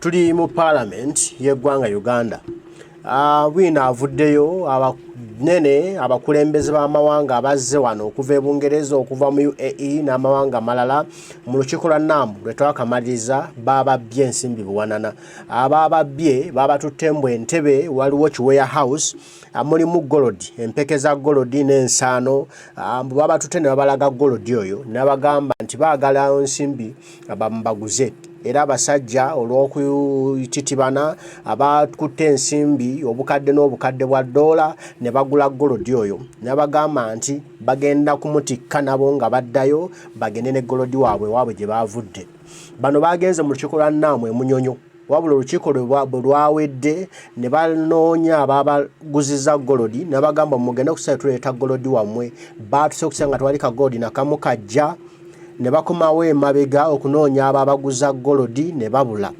Tuli mu Palimenti y'eggwanga Uganda. Bwino avuddeyo abanene abakulembeze b'amawanga abazze wano okuva e Bungereza okuva mu UAE n'amawanga malala mu lukiiko lwa NAM lwe twakamaliriza bababbye ensimbi buwanana. Abababbye babatutte mbwe entebe waliwo ki warehouse mulimu golodi empeke za golodi n'ensaano babatutte ne babalaga golodi oyo n'abagamba nti baagala ensimbi bamubaguze. Era abasajja olw'okutitibana abakutte ensimbi obukadde n'obukadde bwa $1 ne bagula golodi oyo n'abagamba nti bagenda kumutikka nabo nga baddayo bagende ne golodi waabwe gye baavudde. Bano bagenze mu lukiiko lwa NAM e Munyonyo wabula olukiiko bwe lwawedde ne banoonya ababaguziza golodi ne bagamba mugende okusala tuleeta golodi wammwe baatuse okusanga nga tewali kagolodi nakamu kajja ne bakomawo emabega okunoonya ababaguza golodi ne babula.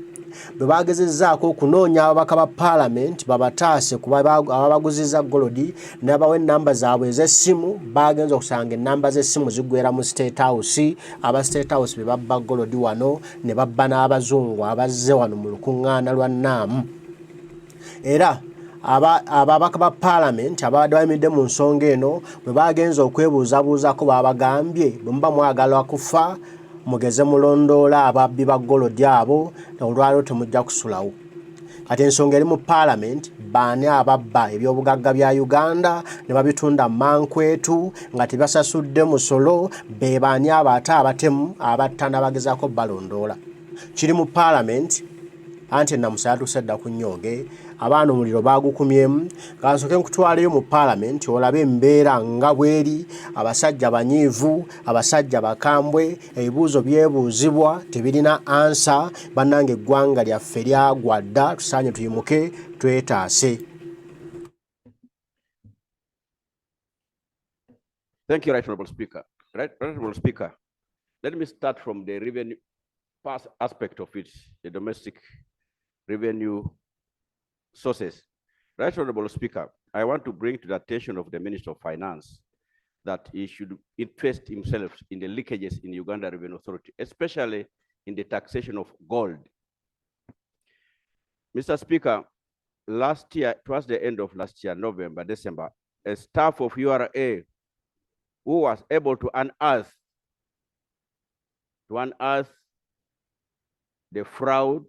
Bwe bagezezzaako okunoonya ababaka ba Palimenti babataase kuba ababaguziza golodi ne bawa ennamba zaabwe ez'essimu bagenza okusanga ennamba z'essimu ziggwera mu State House. Aba State House be babba golodi wano ne babba n'abazungu abazze wano mu lukuŋŋaana lwa NAM. Era ababaka ba Palimenti abadde bayimiridde mu nsonga eno bwe bagenza okwebuuzabuuzako babagambye bwe muba mwagala kufa mugeze mulondoola ababbi ba golodi abo olwaliro temujja kusulawo. Kati ensonga eri mu Palimenti baani ababba ebyobugagga bya Uganda ne babitunda mankwetu nga tebasasudde musolo be baani ate abatemu abatta n'abagezaako balondoola. Kiri mu Palimenti anti namusala tusedda ku nnyoge abaana omuliro bagukumyemu. Kansoke nkutwaleyo mu Palimenti olabe embeera nga bweri abasajja banyiivu abasajja bakambwe ebibuuzo byebuuzibwa tebirina ansa. Bannange eggwanga lyaffe lyagwa dda tusaanye tuyimuke twetaase. Thank you, Right Honorable Speaker. Right Honorable Speaker, let me start from the revenue aspect of it, the domestic revenue sources. Right Honorable Speaker, I want to bring to the attention of the Minister of Finance that he should interest himself in the leakages in Uganda Revenue Authority, especially in the taxation of gold. Mr. Speaker, last year, towards the end of last year, November, December, a staff of URA who was able to unearth the fraud,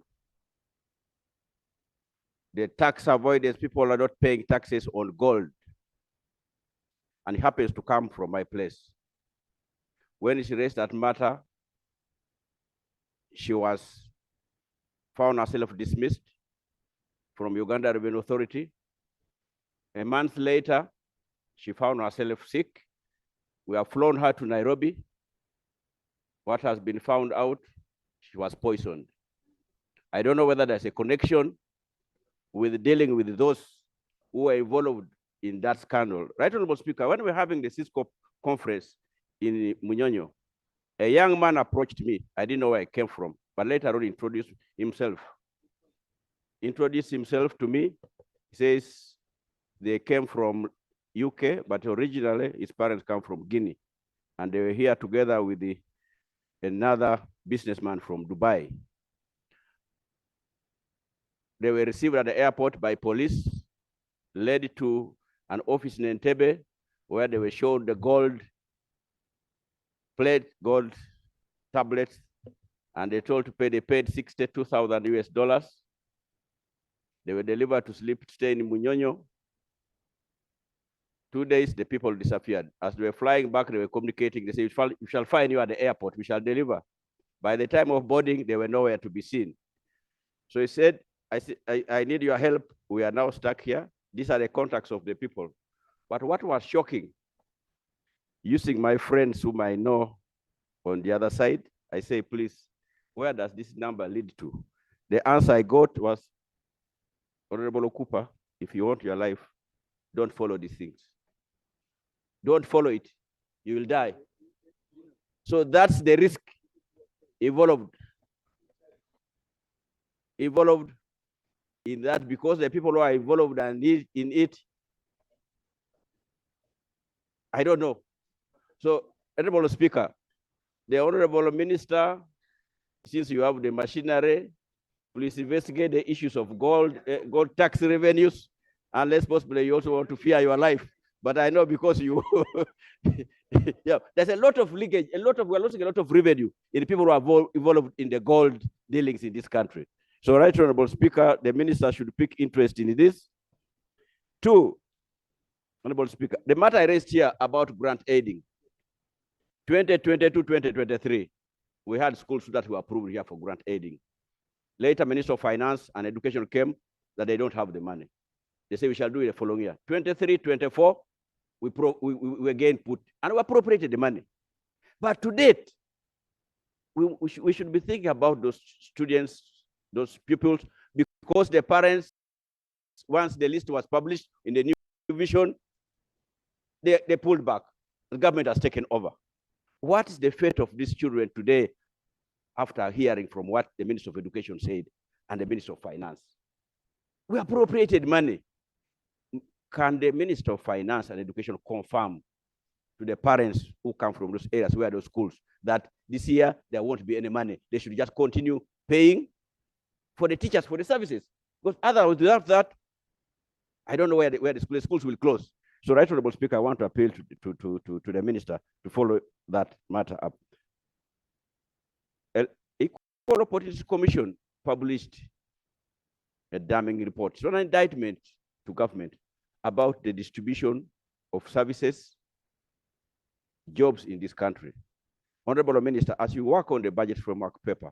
the tax avoidance, people are not paying taxes on gold, and it happens to come from my place. When she raised that matter, she was found herself dismissed from Uganda Revenue Authority. A month later, she found herself sick. We have flown her to Nairobi. What has been found out, she was poisoned. I don't know whether there's a connection with dealing with those who are involved in that scandal. Right Honorable Speaker, when we were having the Cisco conference in Munyonyo, a young man approached me. I didn't know where he came from, but later on introduced himself to me. He says they came from UK, but originally his parents come from Guinea. And they were here together with another businessman from Dubai. They were received at the airport by police, led to an office in Entebbe, where they were shown the gold plate, gold tablets, and they told to pay. They paid $62,000 US. They were delivered to stay in Munyonyo. 2 days, the people disappeared. As they were flying back, they were communicating. They said, we shall find you at the airport. We shall deliver. By the time of boarding, they were nowhere to be seen. So he said, I need your help. We are now stuck here. These are the contacts of the people. But what was shocking, using my friends whom I know on the other side, I say, please, where does this number lead to? The answer I got was, Honorable Cooper, if you want your life, don't follow these things. Don't follow it. You will die. So that's the risk involved in that, because the people who are involved in it, I don't know. So, Honorable Speaker, the Honorable Minister, since you have the machinery, Please investigate the issues of gold tax revenues, unless possibly you also want to fear your life. But I know because you, yeah, there's a lot of leakage, we're losing a lot of revenue in the people who are involved in the gold dealings in this country. So, Right Honorable Speaker, the minister should pick interest in this. Two, Honorable Speaker, the matter I raised here about grant aiding, 2022-2023, we had schools that were approved here for grant aiding. Later, Minister of Finance and Education came that they don't have the money. They say we shall do it the following year. 23-24, we again put, and we appropriated the money. But to date, we should be thinking about those students, those pupils, because the parents, once the list was published in the new vision, they pulled back. The government has taken over. What is the fate of these children today after hearing from what the Minister of Education said and the Minister of Finance? We appropriated money. Can the Minister of Finance and Education confirm to the parents who come from those areas where those schools that this year there won't be any money? They should just continue paying for the teachers, for the services. Because otherwise, without that, I don't know where the schools will close. So, Right Honorable Speaker, I want to appeal to the Minister to follow that matter up. Equal Opportunities Commission published a damning report. It's an indictment to government about the distribution of services, jobs in this country. Honorable Minister, as you work on the budget framework paper,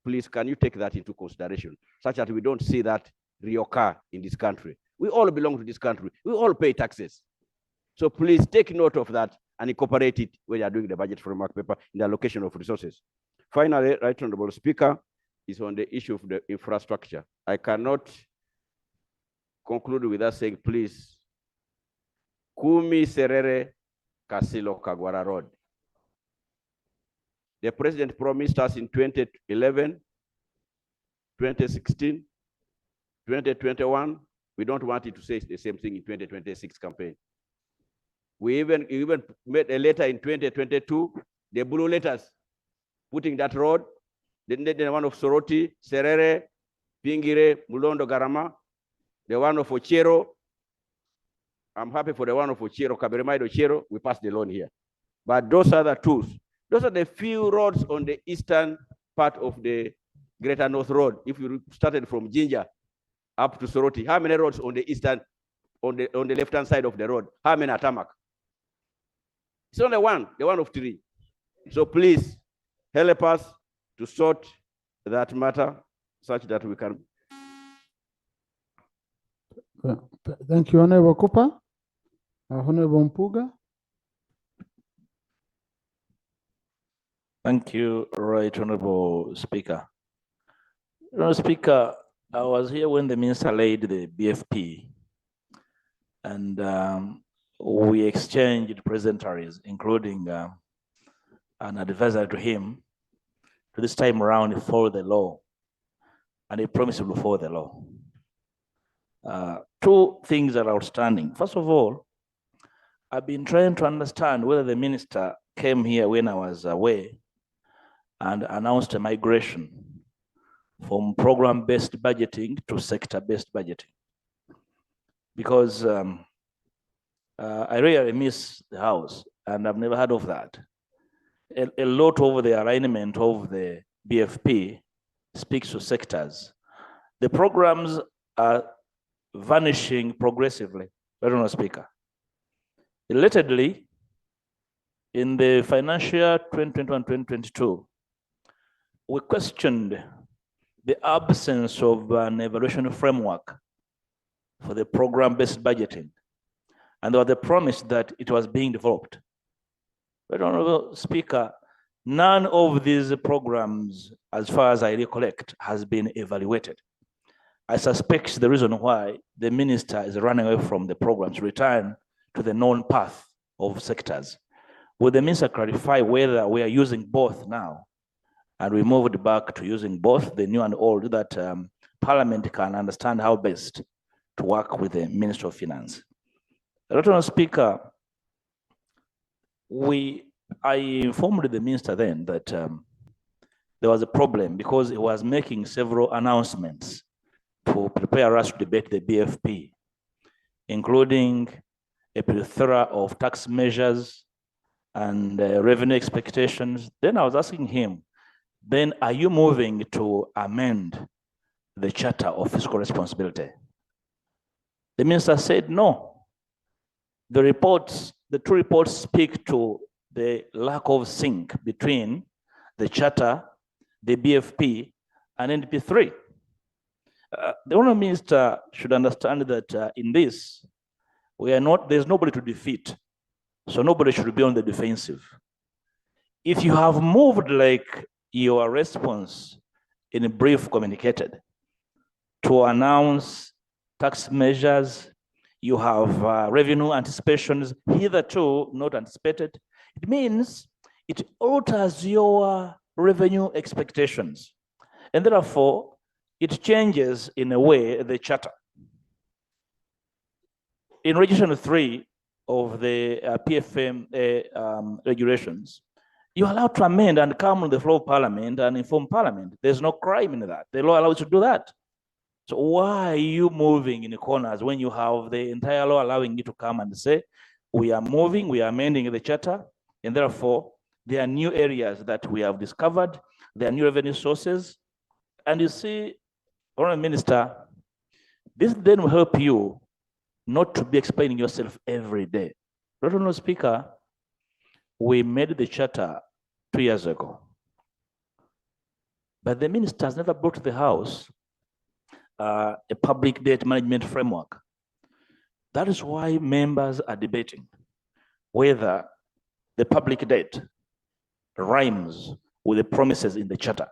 please can you take that into consideration such that we don't see that reoccur in this country? We all belong to this country. We all pay taxes. So please take note of that and incorporate it when you are doing the budget framework paper in the allocation of resources. Finally, Right Honorable Speaker, is on the issue of the infrastructure. I cannot conclude without saying, please, Kumi Serere Kasilo Kagwara Road. The president promised us in 2011, 2016, 2021. We don't want it to say the same thing in 2026 campaign. We even made a letter in 2022, the blue letters, putting that road, the one of Soroti, Serere, Pingire, Mulondo, Garama, the one of Ochero. I'm happy for the one of Ochero, Kaberimaido Ochero, we passed the loan here. But those are the tools. Those are the few roads on the eastern part of the Greater North Road. If you started from Jinja up to Soroti, how many roads on the eastern, on the left-hand side of the road? How many are tarmac? It's only one, the one of 3. So please help us to sort that matter such that we can. Thank you, Honorable Cooper. Honorable Mpuuga. Thank you, Right Honorable Speaker. Honorable Speaker, I was here when the minister laid the BFP, and we exchanged presentaries, including an advisor to him, to this time around follow the law, and he promised to follow the law. 2 things are outstanding. First of all, I've been trying to understand whether the minister came here when I was away and announced a migration from program-based budgeting to sector-based budgeting. Because I really miss the House, and I've never heard of that. A lot of the alignment of the BFP speaks to sectors. The programs are vanishing progressively, Honorable Speaker. Relatedly, in the financial year 2021-2022, we questioned the absence of an evaluation framework for the program-based budgeting. And there was the promise that it was being developed. But Honorable Speaker, none of these programs, as far as I recollect, has been evaluated. I suspect the reason why the minister is running away from the programs to return to the known path of sectors. Will the minister clarify whether we are using both now and we moved back to using both the new and old, that Parliament can understand how best to work with the Minister of Finance? Honorable Speaker, I informed the minister then that there was a problem because he was making several announcements to prepare us to debate the BFP, including a plethora of tax measures and revenue expectations. Then I was asking him, then are you moving to amend the Charter of Fiscal Responsibility? The minister said no. The two reports speak to the lack of sync between the Charter, the BFP, and NDP3. The Honourable Minister should understand that in this, there's nobody to defeat. So nobody should be on the defensive. If you have moved like your response in a brief communicated to announce tax measures, you have revenue anticipations hitherto not anticipated, it means it alters your revenue expectations. And therefore, it changes in a way the charter. In Regulation 3 of the PFM regulations, you're allowed to amend and come on the floor of Parliament and inform Parliament. There's no crime in that. The law allows you to do that. So why are you moving in the corners when you have the entire law allowing you to come and say, we are moving, we are amending the charter, and therefore there are new areas that we have discovered, there are new revenue sources. And you see, Honourable Minister, this then will help you not to be explaining yourself every day. Honourable Speaker, we made the charter 2 years ago, but the minister has never brought to the House a public debt management framework. That is why members are debating whether the public debt rhymes with the promises in the charter.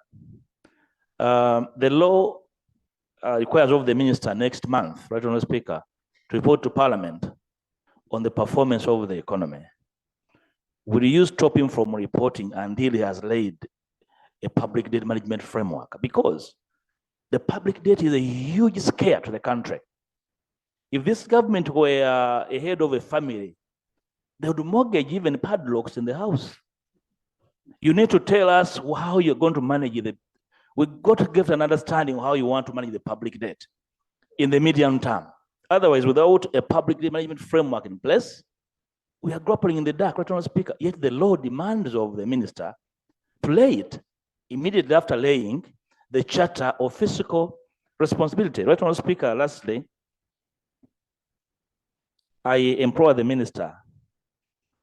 The law requires of the minister next month, right, Honourable Speaker, to report to Parliament on the performance of the economy. Will you stop him from reporting until he has laid a public debt management framework? Because the public debt is a huge scare to the country. If this government were a head of a family, they would mortgage even padlocks in the house. You need to tell us how you're going to manage it. We've got to give an understanding of how you want to manage the public debt in the medium term. Otherwise, without a public debt management framework in place, we are grappling in the dark, right, Honourable Speaker. Yet the law demands of the minister to lay it immediately after laying the Charter of Fiscal Responsibility. Right, Honourable Speaker, lastly, I implore the minister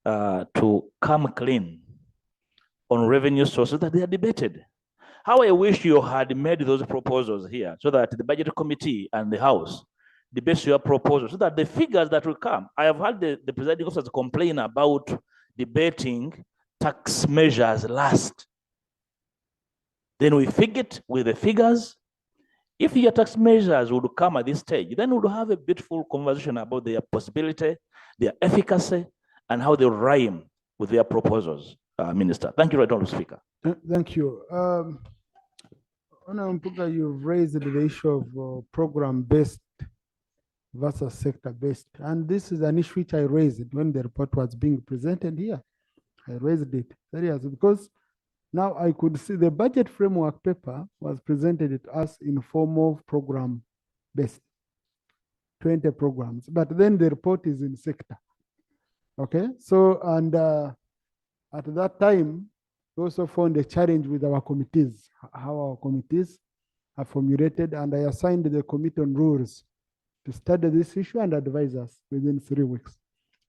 to come clean on revenue sources that they are debated. How I wish you had made those proposals here so that the Budget Committee and the House debate your proposals so that the figures that will come. I have had the presiding officers complain about debating tax measures last. Then we figured with the figures. If your tax measures would come at this stage, then we would have a beautiful conversation about their possibility, their efficacy, and how they rhyme with their proposals, Minister. Thank you, Right Honourable Speaker. Thank you. Honourable Mpuuga, you've raised the issue of program-based versus sector-based. And this is an issue which I raised when the report was being presented here. I raised it seriously because now I could see the budget framework paper was presented to us in form of program-based, 20 programs, but then the report is in sector. Okay, so, and at that time, we also found a challenge with our committees, how our committees are formulated, and I assigned the committee on rules to study this issue and advise us within 3 weeks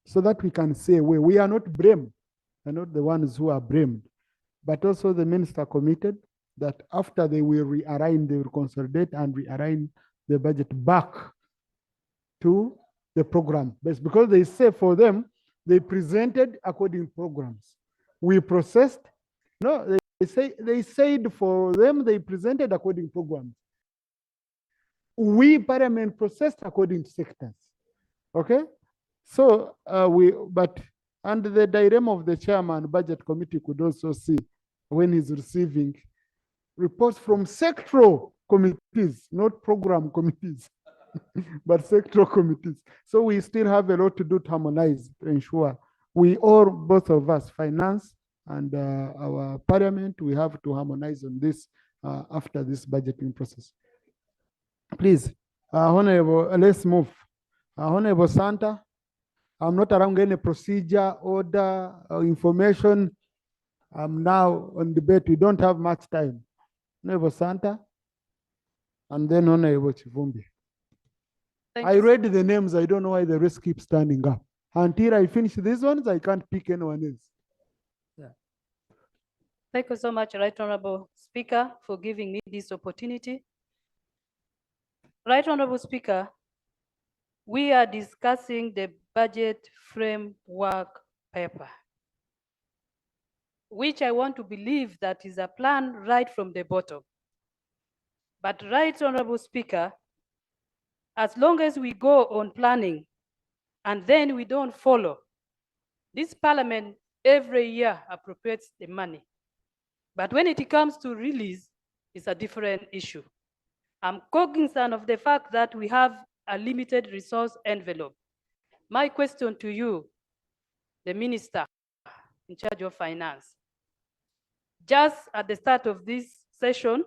so that we can say we are not blamed, we are not the ones who are blamed, but also the minister committed that after they will realign, they will consolidate and realign the budget back to the program base, because they say for them, they presented according to programs. We processed, no, they said for them, they presented according to programs. We Parliament processed according to sectors. Okay, so and the dilemma of the chairman budget committee could also see when he's receiving reports from sectoral committees, not program committees, but sectoral committees. So we still have a lot to do to harmonize, to ensure we all, both of us, finance and our parliament, we have to harmonize on this after this budgeting process. Please, Honorable, let's move. Honorable Santa, I'm not around any procedure, order, information. I'm now on debate. We don't have much time. Honorable Santa, and then Honorable Chivumbi. I read the names. I don't know why the rest keep standing up. Until I finish these ones, I can't pick anyone else. Yeah. Thank you so much, Right Honorable Speaker, for giving me this opportunity. Right Honorable Speaker, we are discussing the budget framework paper, which I want to believe that is a plan right from the bottom. But Right Honorable Speaker, as long as we go on planning and then we don't follow, this parliament every year appropriates the money. But when it comes to release, it's a different issue. I'm cognizant of the fact that we have a limited resource envelope. My question to you, the minister in charge of finance, just at the start of this session,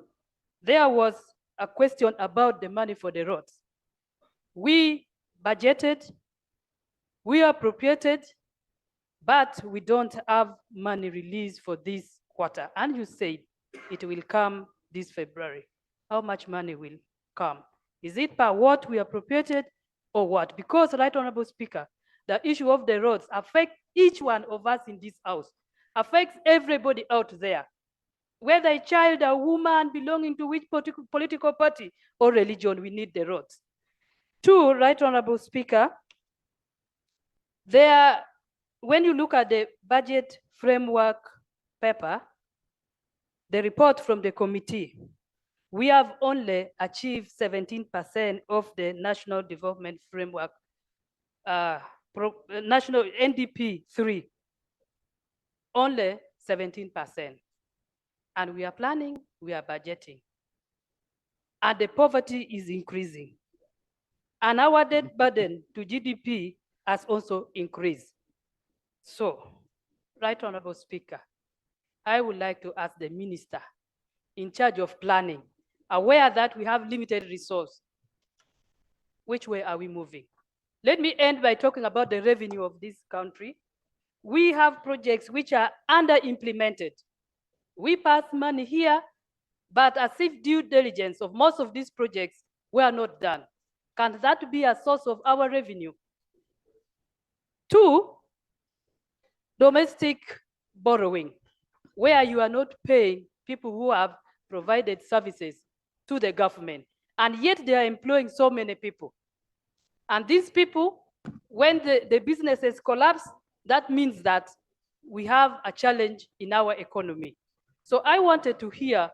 there was a question about the money for the roads. We budgeted, we appropriated, but we don't have money released for this quarter. And you said it will come this February. How much money will come? Is it per what we appropriated or what? Because, Right Honorable Speaker, the issue of the roads affects each one of us in this house, affects everybody out there, whether a child, a woman, belonging to which political party or religion, we need the roads. Two, Right Honorable Speaker, when you look at the budget framework paper, the report from the committee, we have only achieved 17% of the National Development Framework, National NDP 3, only 17%. And we are planning, we are budgeting. And the poverty is increasing. And our debt burden to GDP has also increased. So, Right Honorable Speaker, I would like to ask the minister in charge of planning, aware that we have limited resource, which way are we moving? Let me end by talking about the revenue of this country. We have projects which are under-implemented. We pass money here, but as if due diligence of most of these projects were not done. Can that be a source of our revenue? Two, domestic borrowing, where you are not paying people who have provided services to the government, and yet they are employing so many people. And these people, when the businesses collapse, that means that we have a challenge in our economy. So I wanted to hear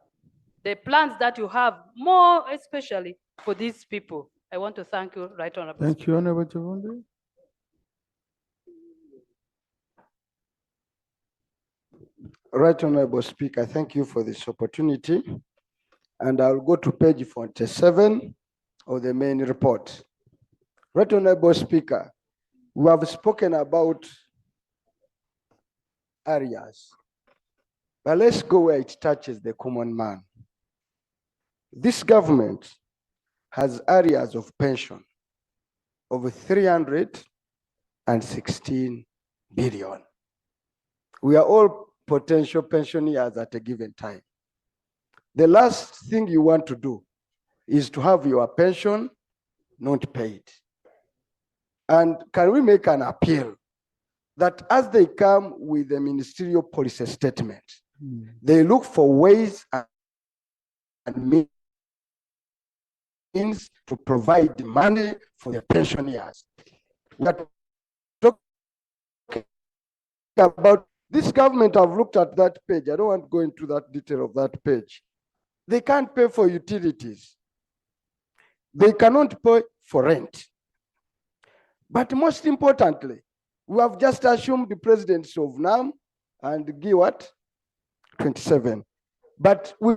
the plans that you have, more especially for these people. I want to thank you, Right Honorable. Thank you, Honorable Chivumbi. Right Honorable Speaker, thank you for this opportunity. And I'll go to page 47 of the main report. Right Honorable Speaker, we have spoken about areas, but let's go where it touches the common man. This government has areas of pension of 316 billion. We are all potential pensioners at a given time. The last thing you want to do is to have your pension not paid. And can we make an appeal that as they come with the ministerial policy statement, they look for ways and means to provide money for the pensioners. We are talking about this government. I've looked at that page. I don't want to go into that detail of that page. They can't pay for utilities. They cannot pay for rent. But most importantly, we have just assumed the presidency of NAM and GIWAT 27. But we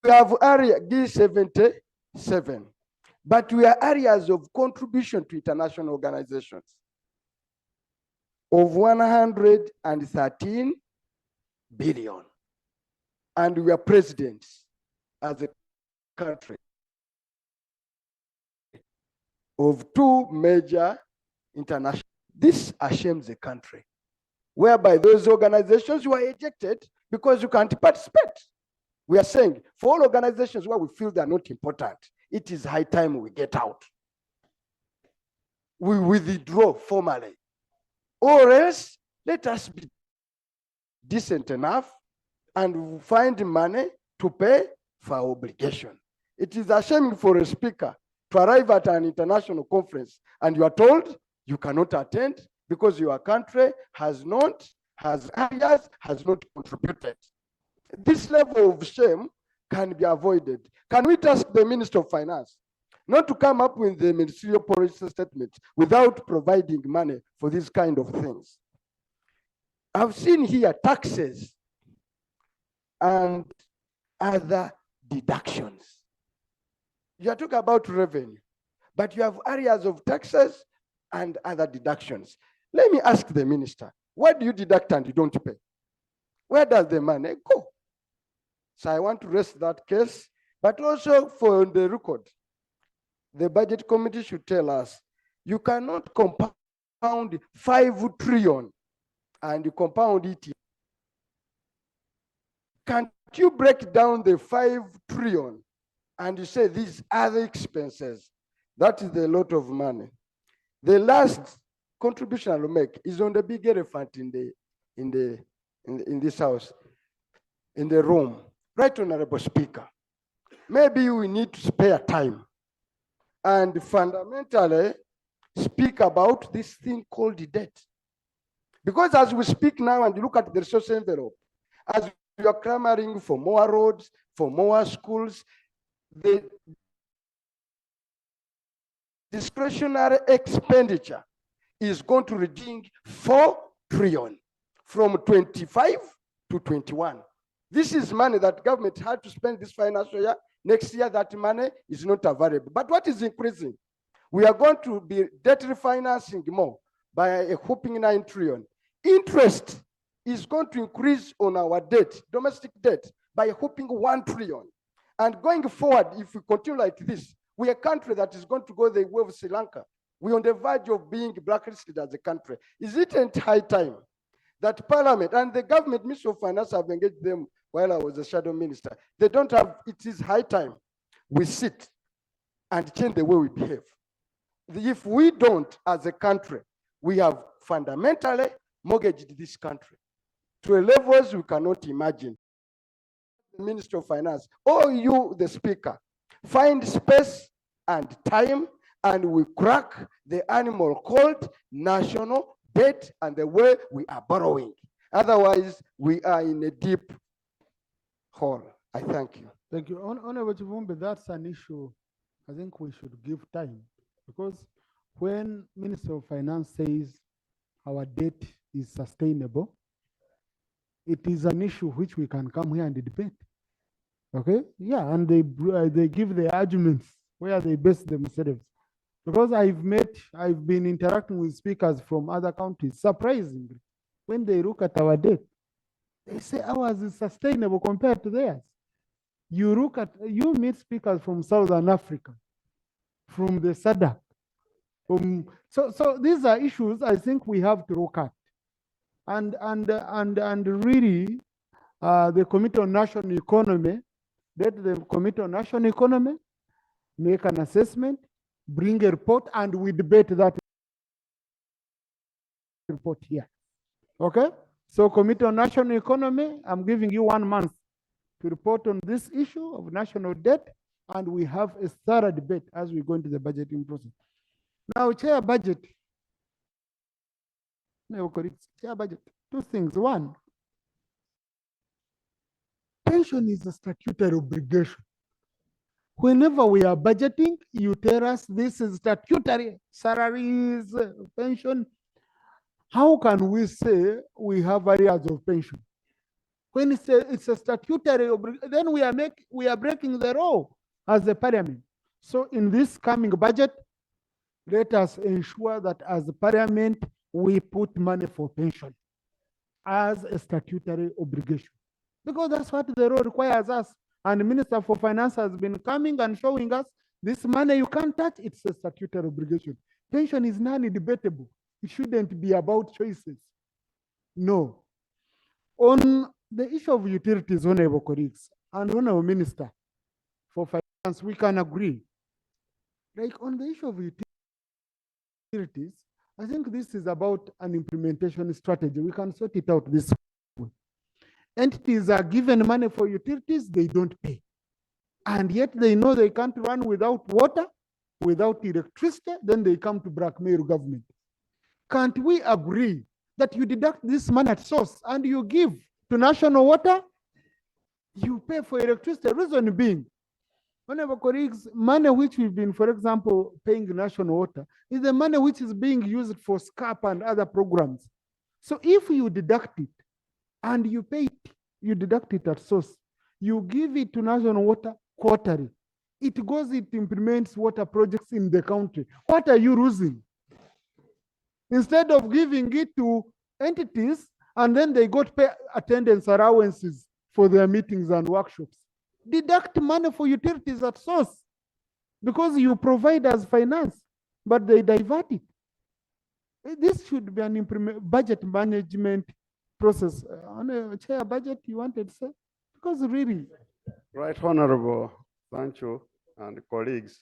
have area G77. But we are areas of contribution to international organizations of 113 billion. And we are presidents as a country of two major international. This ashames the country, whereby those organizations were ejected because you can't participate. We are saying for all organizations where we feel they are not important, it is high time we get out. We withdraw formally, or else let us be decent enough and find money to pay for our obligation. It is a shame for a speaker to arrive at an international conference and you are told you cannot attend because your country has not contributed. This level of shame can be avoided. Can we task the Minister of Finance not to come up with the ministerial policy statement without providing money for these kind of things? I've seen here taxes and other deductions. You are talking about revenue, but you have areas of taxes and other deductions. Let me ask the minister, what do you deduct and you don't pay? Where does the money go? So I want to rest that case, but also for the record, the budget committee should tell us, you cannot compound 5 trillion and you compound it. Can't you break down the 5 trillion and you say these other expenses? That is a lot of money. The last contribution I'll make is on the big elephant in this house, in the room. Right, Honorable Speaker. Maybe we need to spare time and fundamentally speak about this thing called the debt. Because as we speak now and you look at the resource envelope, as you are clamoring for more roads, for more schools, the discretionary expenditure is going to reaching 4 trillion from 25 to 21. This is money that government had to spend this financial year. Next year, that money is not available. But what is increasing? We are going to be debt refinancing more by a whopping 9 trillion. Interest is going to increase on our debt, domestic debt, by a whopping 1 trillion. And going forward, if we continue like this, we are a country that is going to go the way of Sri Lanka. We're on the verge of being blacklisted as a country. Is it not high time that Parliament and the government, Ministry of Finance, have engaged them while I was a shadow minister? They don't have, it is high time we sit and change the way we behave. If we don't, as a country, we have fundamentally mortgaged this country to a levels we cannot imagine. The Minister of Finance, or you, the Speaker, find space and time and we crack the animal called national debt and the way we are borrowing. Otherwise, we are in a deep hole. I thank you. Thank you. Honorable Chivumbi, that's an issue I think we should give time, because when Minister of Finance says our debt is sustainable, it is an issue which we can come here and debate. Okay? Yeah, and they give the arguments where they base themselves. Because I've been interacting with speakers from other countries, surprisingly, when they look at our debt, they say ours is sustainable compared to theirs. You meet speakers from Southern Africa, from the SADC. So these are issues I think we have to look at. And really, the Committee on National Economy, let the Committee on National Economy make an assessment, bring a report, and we debate that report here. Okay? So Committee on National Economy, I'm giving you 1 month to report on this issue of national debt, and we have a thorough debate as we go into the budgeting process. Now, Chair Budget. Chair Budget, 2 things. 1, pension is a statutory obligation. Whenever we are budgeting, you tell us this is statutory, salaries, pension. How can we say we have areas of pension? When it's a statutory obligation, then we are breaking the law as a parliament. So in this coming budget, let us ensure that as a parliament, we put money for pension. as a statutory obligation, because that's what the law requires us. And the Minister for Finance has been coming and showing us this money you can't touch, it's a statutory obligation. Pension is non-debatable. It shouldn't be about choices. No. On the issue of utilities, honorable colleagues, and honorable Minister for Finance, we can agree. Like on the issue of utilities, I think this is about an implementation strategy. We can sort it out this way. Entities are given money for utilities, they don't pay. And yet they know they can't run without water, without electricity, then they come to blackmail government. Can't we agree that you deduct this money at source and you give to national water, you pay for electricity? Reason being, honorable colleagues, money which we've been, for example, paying national water is the money which is being used for SCAP and other programs. So if you deduct it and you pay it, you deduct it at source, you give it to national water quarterly, it goes, it implements water projects in the country. What are you losing? Instead of giving it to entities and then they go to pay attendance allowances for their meetings and workshops, deduct money for utilities at source because you provide as finance, but they divert it. This should be an budget management process. On a chair budget, you wanted to say? Because really. Right, Honorable Sancho and colleagues,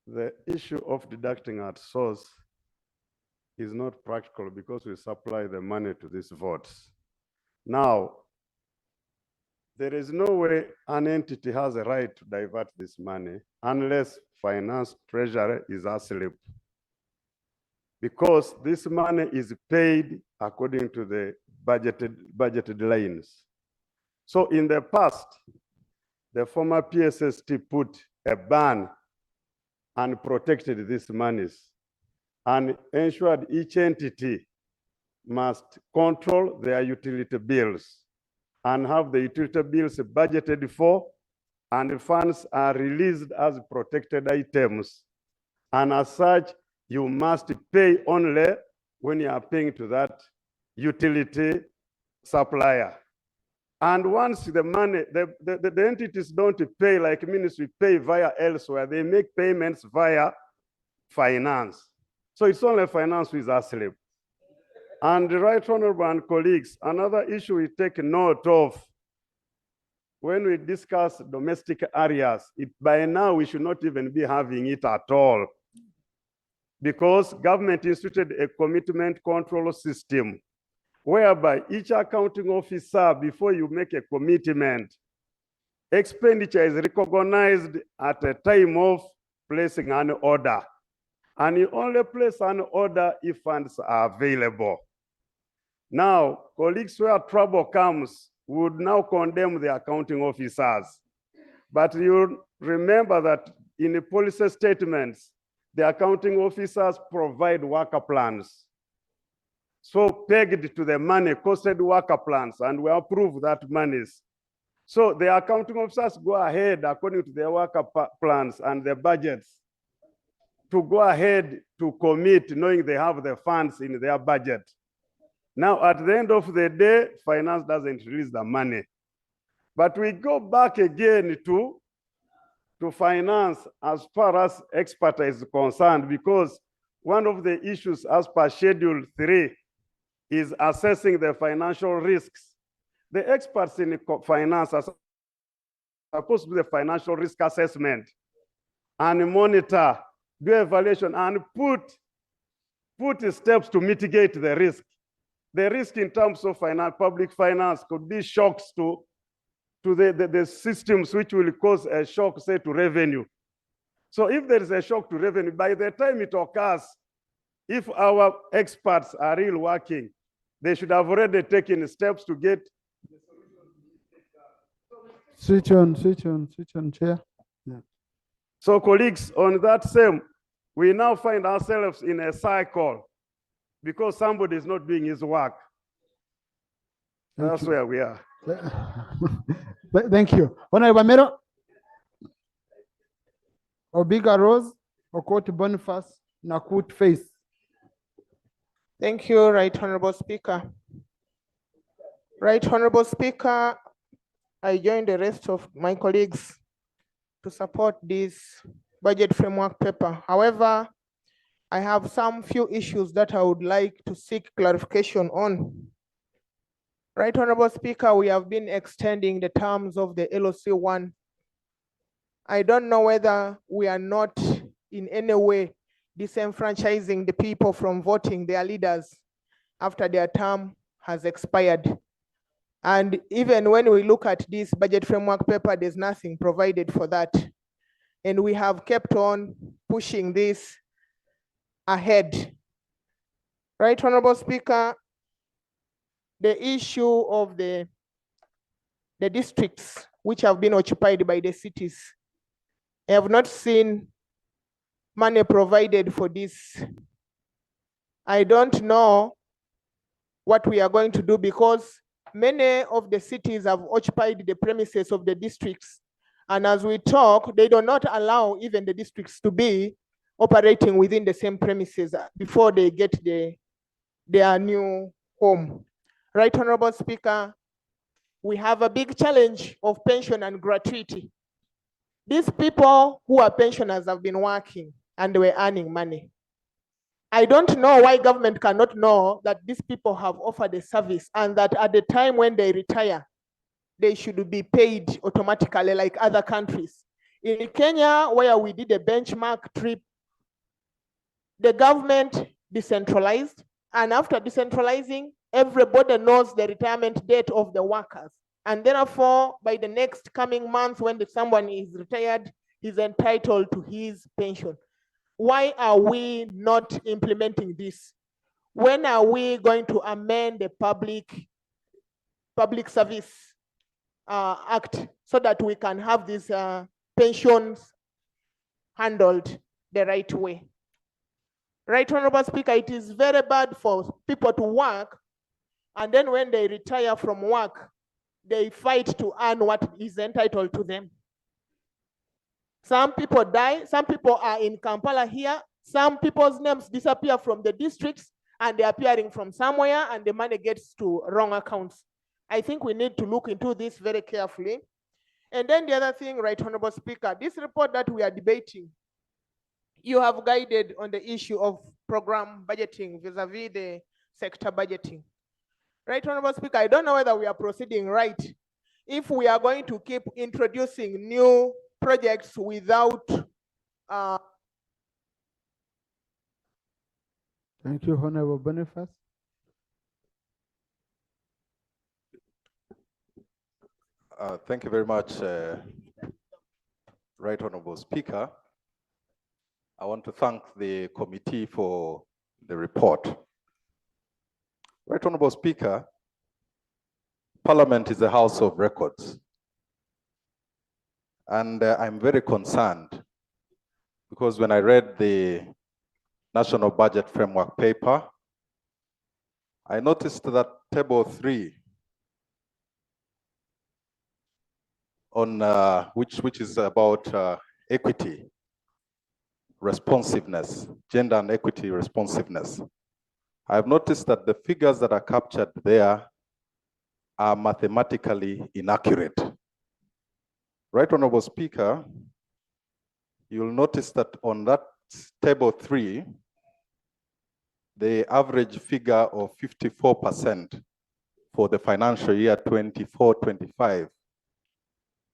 the issue of deducting at source is not practical because we supply the money to these votes. Now, there is no way an entity has a right to divert this money unless finance treasury is asleep, because this money is paid according to the budgeted lines. So in the past, the former PSST put a ban and protected these monies and ensured each entity must control their utility bills and have the utility bills budgeted for, and the funds are released as protected items. And as such, you must pay only when you are paying to that utility supplier. And once the money, the entities don't pay like ministry pay via elsewhere, they make payments via finance. So it's only finance who is asleep. And the right honorable and colleagues, another issue we take note of when we discuss domestic areas, by now we should not even be having it at all, because government instituted a commitment control system whereby each accounting officer, before you make a commitment, expenditure is recognized at a time of placing an order. And you only place an order if funds are available. Now, colleagues, where trouble comes, would now condemn the accounting officers. But you remember that in the policy statements, the accounting officers provide worker plans. So pegged to the money, costed worker plans, and we approve that monies. So the accounting officers go ahead according to their worker plans and their budgets to go ahead to commit, knowing they have the funds in their budget. Now, at the end of the day, finance doesn't release the money. But we go back again to finance as far as expertise is concerned, because one of the issues as per Schedule 3 is assessing the financial risks. The experts in finance are supposed to do the financial risk assessment and monitor, do evaluation, and put steps to mitigate the risk. The risk in terms of public finance could be shocks to the systems which will cause a shock, say, to revenue. So if there is a shock to revenue, by the time it occurs, if our experts are really working, they should have already taken steps to get. Switch on, Chair. Yeah. So colleagues, on that same, we now find ourselves in a cycle because somebody is not doing his work. That's where we are. Thank you. Honorable Mero, Obiga Rose, Okot Boniface, Nakut Face. Thank you, Right Honorable Speaker. Right Honorable Speaker, I join the rest of my colleagues to support this budget framework paper. However, I have some few issues that I would like to seek clarification on. Right Honorable Speaker, we have been extending the terms of the LOC1. I don't know whether we are not in any way disenfranchising the people from voting their leaders after their term has expired. And even when we look at this budget framework paper, there's nothing provided for that. And we have kept on pushing this ahead. Right Honorable Speaker, the issue of the districts which have been occupied by the cities, I have not seen money provided for this. I don't know what we are going to do because many of the cities have occupied the premises of the districts. And as we talk, they do not allow even the districts to be operating within the same premises before they get their new home. Right Honorable Speaker, we have a big challenge of pension and gratuity. These people who are pensioners have been working and they were earning money. I don't know why government cannot know that these people have offered a service and that at the time when they retire, they should be paid automatically like other countries. In Kenya, where we did a benchmark trip, the government decentralized, and after decentralizing, everybody knows the retirement date of the workers. And therefore, by the next coming month, when someone is retired, he's entitled to his pension. Why are we not implementing this? When are we going to amend the Public Service Act so that we can have these pensions handled the right way? Right Honorable Speaker, it is very bad for people to work and then when they retire from work, they fight to earn what is entitled to them. Some people die, some people are in Kampala here, some people's names disappear from the districts and they're appearing from somewhere and the money gets to wrong accounts. I think we need to look into this very carefully. And then the other thing, Right Honorable Speaker, this report that we are debating, you have guided on the issue of program budgeting vis-a-vis the sector budgeting. Right Honorable Speaker, I don't know whether we are proceeding right if we are going to keep introducing new projects without Thank you, Honorable Boniface. Thank you very much, Right Honorable Speaker. I want to thank the committee for the report. Right Honorable Speaker, Parliament is a house of records. And I'm very concerned because when I read the National Budget Framework paper, I noticed that table 3 on which is about equity, responsiveness, gender and equity responsiveness. I've noticed that the figures that are captured there are mathematically inaccurate. Right Honorable Speaker, you'll notice that on that table 3, the average figure of 54% for the financial year 24-25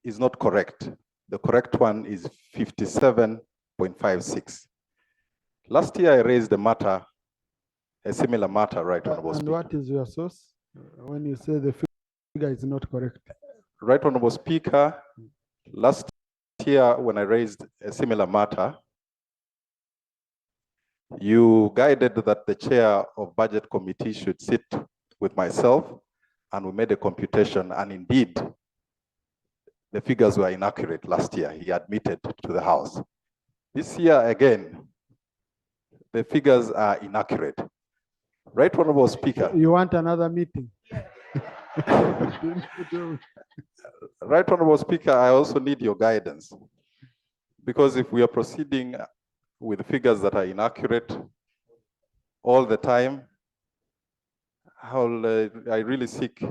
is not correct. The correct one is 57.56. Last year I raised a similar matter, Right Honorable Speaker. And what is your source when you say the figure is not correct? Right Honorable Speaker, last year when I raised a similar matter, you guided that the chair of budget committee should sit with myself and we made a computation, and indeed the figures were inaccurate last year. He admitted to the House. This year again, the figures are inaccurate. Right Honorable Speaker. You want another meeting? Right Honorable Speaker, I also need your guidance, because if we are proceeding with figures that are inaccurate all the time, I really seek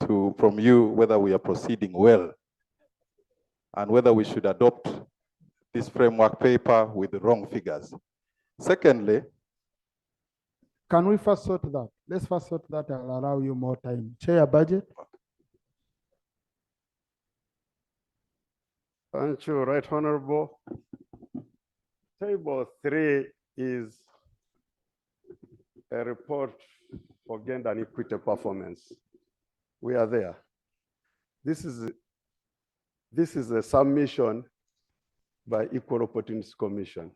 from you whether we are proceeding well and whether we should adopt this framework paper with the wrong figures. Secondly, can we first sort that? Let's first sort that. I'll allow you more time. Chair, budget. Thank you, Right Honorable. Table 3 is a report for gender and equity performance. We are there. This is a submission by Equal Opportunities Commission.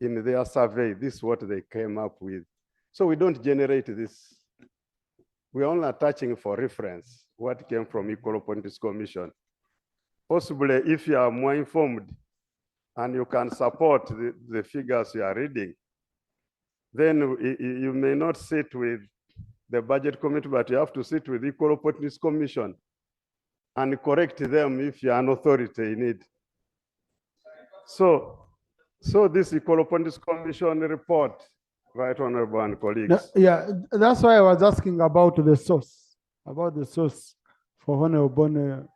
In their survey, this is what they came up with. So we don't generate this. We're only attaching for reference what came from Equal Opportunities Commission. Possibly, if you are more informed and you can support the figures you are reading, then you may not sit with the budget committee, but you have to sit with Equal Opportunities Commission and correct them if you are an authority in it. So this Equal Opportunities Commission report, Right Honorable and colleagues. Yeah, that's why I was asking about the source for Honorable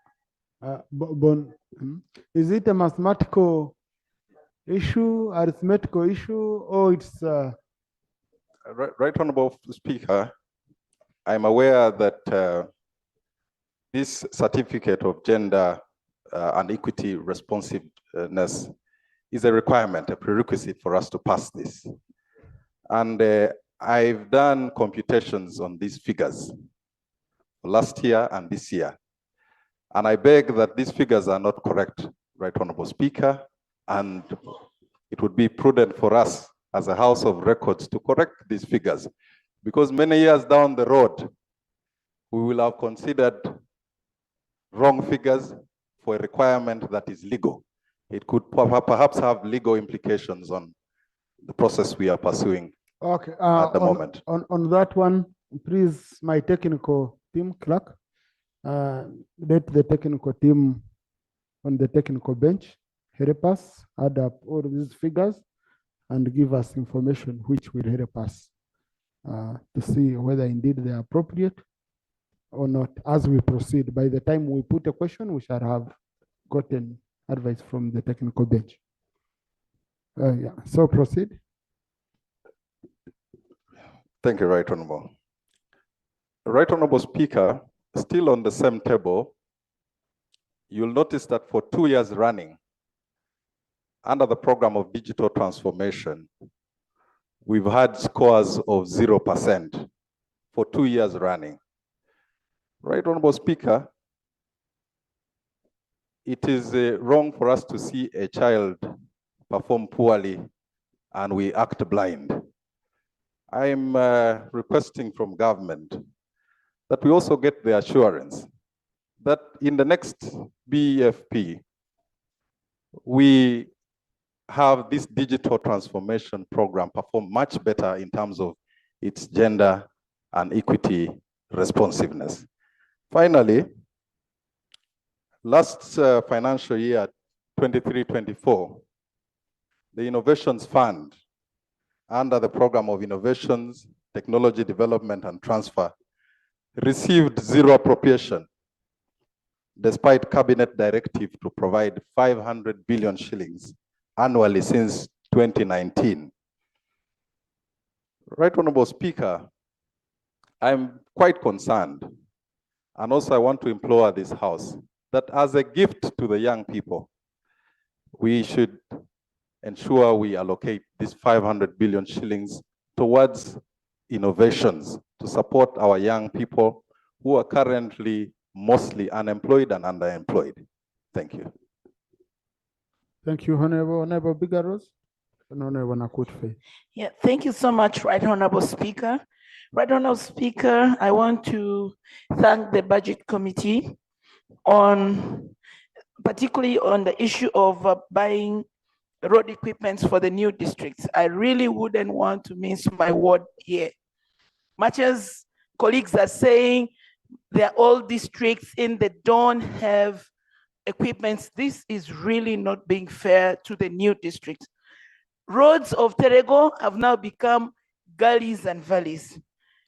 Is it a mathematical issue, arithmetical issue, or it's Right Honorable Speaker, I'm aware that this certificate of gender and equity responsiveness is a requirement, a prerequisite for us to pass this. And I've done computations on these figures last year and this year. And I beg that these figures are not correct, Right Honorable Speaker, and it would be prudent for us as a House of Records to correct these figures, because many years down the road, we will have considered wrong figures for a requirement that is legal. It could perhaps have legal implications on the process we are pursuing at the moment. On that one, please, my technical team, clerk, let the technical team on the technical bench help us add up all these figures and give us information which will help us to see whether indeed they are appropriate or not as we proceed. By the time we put a question, we shall have gotten advice from the technical bench. Yeah, so proceed. Thank you, Right Honorable. Right Honorable Speaker, still on the same table, you'll notice that for 2 years running, under the program of digital transformation, we've had scores of 0% for 2 years running. Right Honorable Speaker, it is wrong for us to see a child perform poorly and we act blind. I'm requesting from government that we also get the assurance that in the next BEFP, we have this digital transformation program perform much better in terms of its gender and equity responsiveness. Finally, last financial year, 23-24, the Innovations Fund, under the program of Innovations, Technology Development and Transfer, received zero appropriation, despite cabinet directive to provide 500 billion shillings annually since 2019. Right Honorable Speaker, I'm quite concerned, and also I want to implore this House that as a gift to the young people, we should ensure we allocate this 500 billion shillings towards innovations to support our young people who are currently mostly unemployed and underemployed. Thank you. Thank you, Honorable Bigaros and Honorable Nakutfe. Yeah, thank you so much, Right Honorable Speaker. Right Honorable Speaker, I want to thank the Budget Committee particularly on the issue of buying road equipments for the new districts. I really wouldn't want to mince my word here. Much as colleagues are saying they're all districts and they don't have equipments, this is really not being fair to the new districts. Roads of Terego have now become gullies and valleys.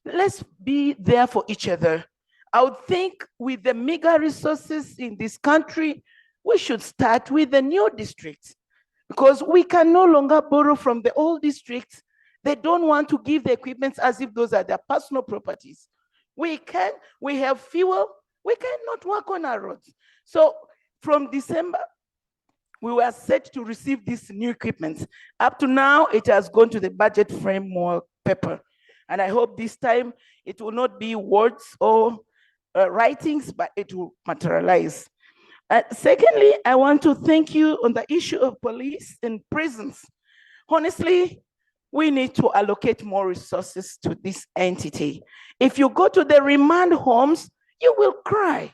let's be there for each other. I would think with the meager resources in this country, we should start with the new districts, because we can no longer borrow from the old districts. They don't want to give the equipment as if those are their personal properties. We have fuel, we cannot work on our roads. So from December, we were set to receive this new equipment. Up to now, it has gone to the budget framework paper. And I hope this time it will not be words or writings, but it will materialize. Secondly, I want to thank you on the issue of police and prisons. Honestly, we need to allocate more resources to this entity. If you go to the remand homes, you will cry.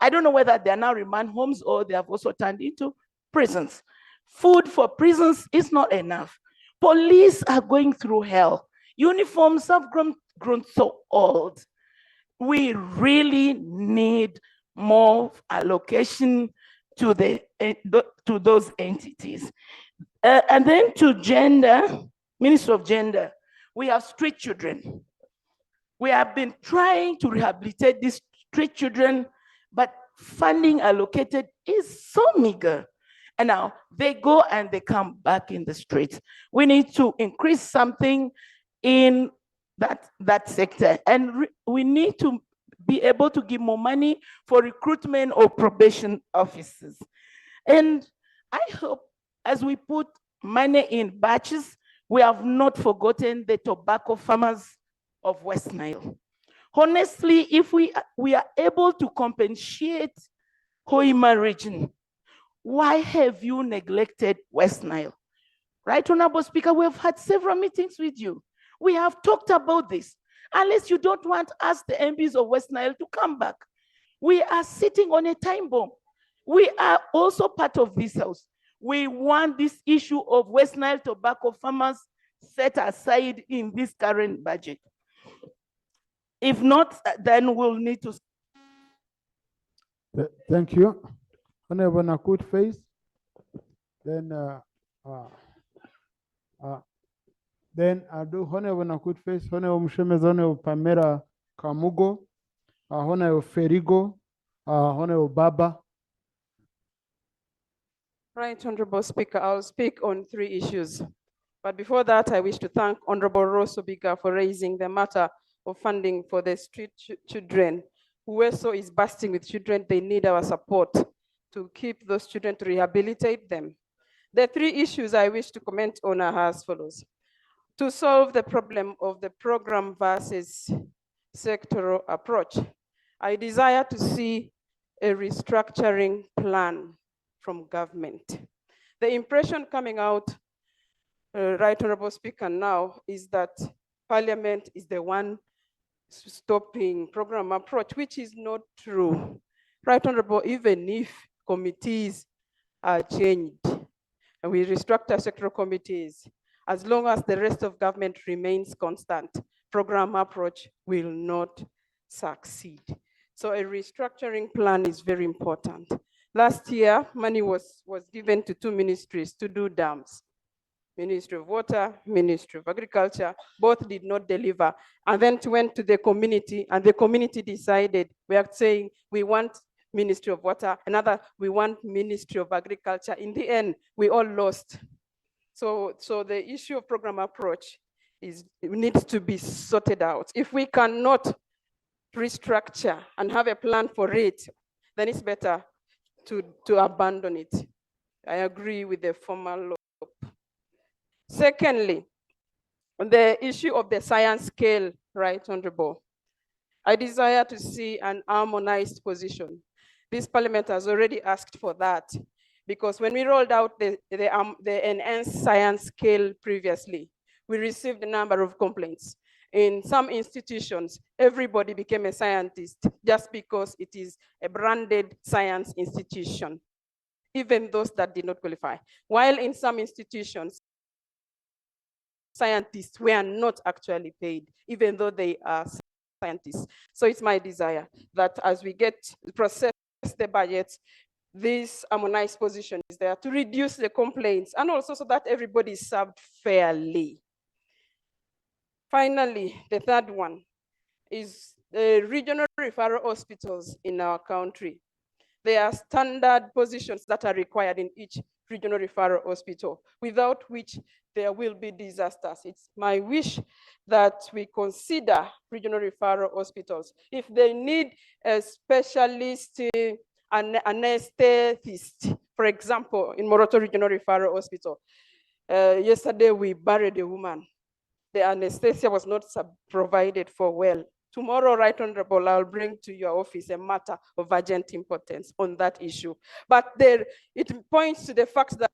I don't know whether they are now remand homes or they have also turned into prisons. Food for prisons is not enough. Police are going through hell. Uniforms have grown so old. We really need more allocation to those entities. And then to gender, Minister of Gender, we have street children. We have been trying to rehabilitate these street children, but funding allocated is so meager. And now they go and they come back in the streets. We need to increase something in that sector. And we need to be able to give more money for recruitment of probation officers. And I hope as we put money in batches, we have not forgotten the tobacco farmers of West Nile. Honestly, if we are able to compensate Hoima region, why have you neglected West Nile? Right, Honorable Speaker, we have had several meetings with you. We have talked about this. Unless you don't want us, the MPs of West Nile, to come back. We are sitting on a time bomb. We are also part of this house. We want this issue of West Nile tobacco farmers set aside in this current budget. If not, then we'll need to. Thank you. Honorable Nakut Face. Then I do Honorable Nakut Face, Honorable Mshemez, Honorable Pamela Kamugo, Honorable Ferigo, Honorable Baba. Right, Honorable Speaker, I'll speak on 3 issues. But before that, I wish to thank Honorable Rosso Biga for raising the matter of funding for the street children. Whoever is bursting with children, they need our support to keep those children, to rehabilitate them. The 3 issues I wish to comment on are as follows. To solve the problem of the program versus sectoral approach, I desire to see a restructuring plan from government. The impression coming out, Right Honorable Speaker, now is that Parliament is the one stopping program approach, which is not true. Right Honorable, even if committees are changed and we restructure sectoral committees, as long as the rest of government remains constant, program approach will not succeed. So a restructuring plan is very important. Last year, money was given to 2 ministries to do dams. Ministry of Water, Ministry of Agriculture, both did not deliver. And then it went to the community, and the community decided, we are saying we want Ministry of Water, another, we want Ministry of Agriculture. In the end, we all lost. So the issue of program approach needs to be sorted out. If we cannot restructure and have a plan for it, then it's better to abandon it. I agree with the former law. Secondly, on the issue of the science scale, Right Honorable, I desire to see an harmonized position. This Parliament has already asked for that, because when we rolled out the enhanced science scale previously, we received a number of complaints. In some institutions, everybody became a scientist just because it is a branded science institution, even those that did not qualify. While in some institutions, scientists were not actually paid, even though they are scientists. So it's my desire that as we process the budget, this harmonized position is there to reduce the complaints and also so that everybody is served fairly. Finally, the third one, is the regional referral hospitals in our country. There are standard positions that are required in each regional referral hospital, without which there will be disasters. It's my wish that we consider regional referral hospitals. If they need a specialist, an anesthetist, for example, in Moroto Regional Referral Hospital, yesterday we buried a woman. The anesthesia was not provided for well. Tomorrow, Right Honorable, I'll bring to your office a matter of urgent importance on that issue. But there, it points to the fact that,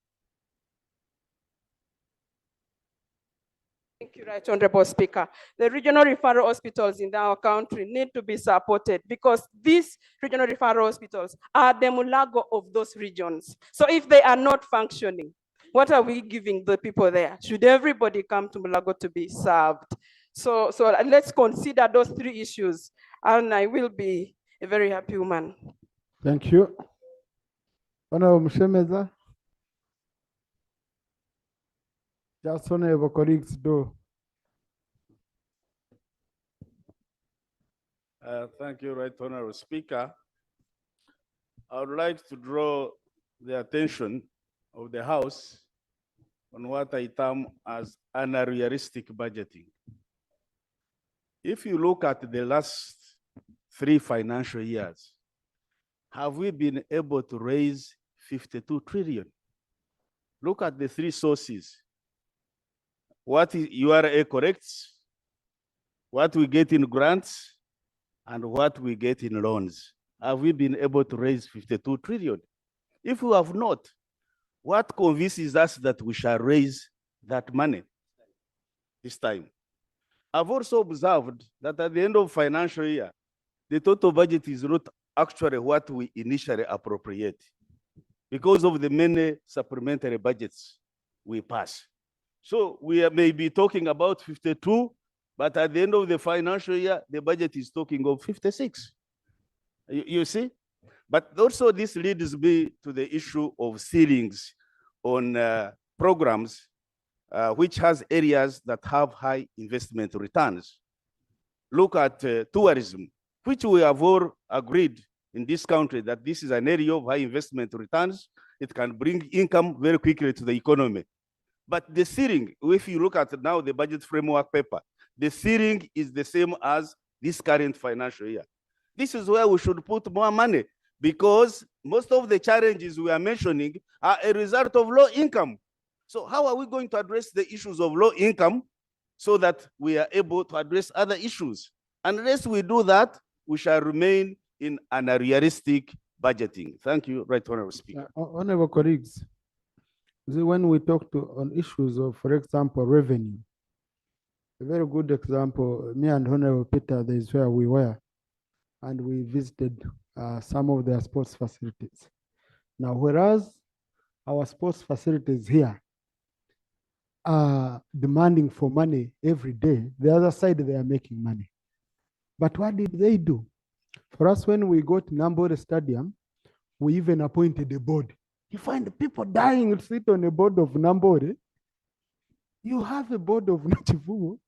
thank you, Right Honorable Speaker, the regional referral hospitals in our country need to be supported because these regional referral hospitals are the mulago of those regions. So if they are not functioning, what are we giving the people there? Should everybody come to Mulago to be served? So let's consider those three issues, and I will be a very happy woman. Thank you. Honorable Mshemeza. Just honorable colleagues do. Thank you, Right Honorable Speaker. I would like to draw the attention of the House on what I term as unrealistic budgeting. If you look at the last 3 financial years, have we been able to raise 52 trillion? Look at the 3 sources. What is URA corrects, what we get in grants, and what we get in loans. Have we been able to raise 52 trillion? If we have not, what convinces us that we shall raise that money this time? I've also observed that at the end of financial year, the total budget is not actually what we initially appropriate because of the many supplementary budgets we pass. So we may be talking about 52, but at the end of the financial year, the budget is talking of 56. You see? But also this leads me to the issue of ceilings on programs which has areas that have high investment returns. Look at tourism, which we have all agreed in this country that this is an area of high investment returns. It can bring income very quickly to the economy. But the ceiling, if you look at now the budget framework paper, the ceiling is the same as this current financial year. This is where we should put more money because most of the challenges we are mentioning are a result of low income. So how are we going to address the issues of low income so that we are able to address other issues? Unless we do that, we shall remain in an unrealistic budgeting. Thank you, Right Honorable Speaker. Honorable colleagues, when we talk on issues of, for example, revenue, a very good example, me and Honorable Peter, there is where we were, and we visited some of their sports facilities. Now, whereas our sports facilities here are demanding for money every day, the other side, they are making money. But what did they do? For us, when we go to Nambole Stadium, we even appointed a board. You find people dying to sit on a board of Nambole. You have a board of Nachivugo,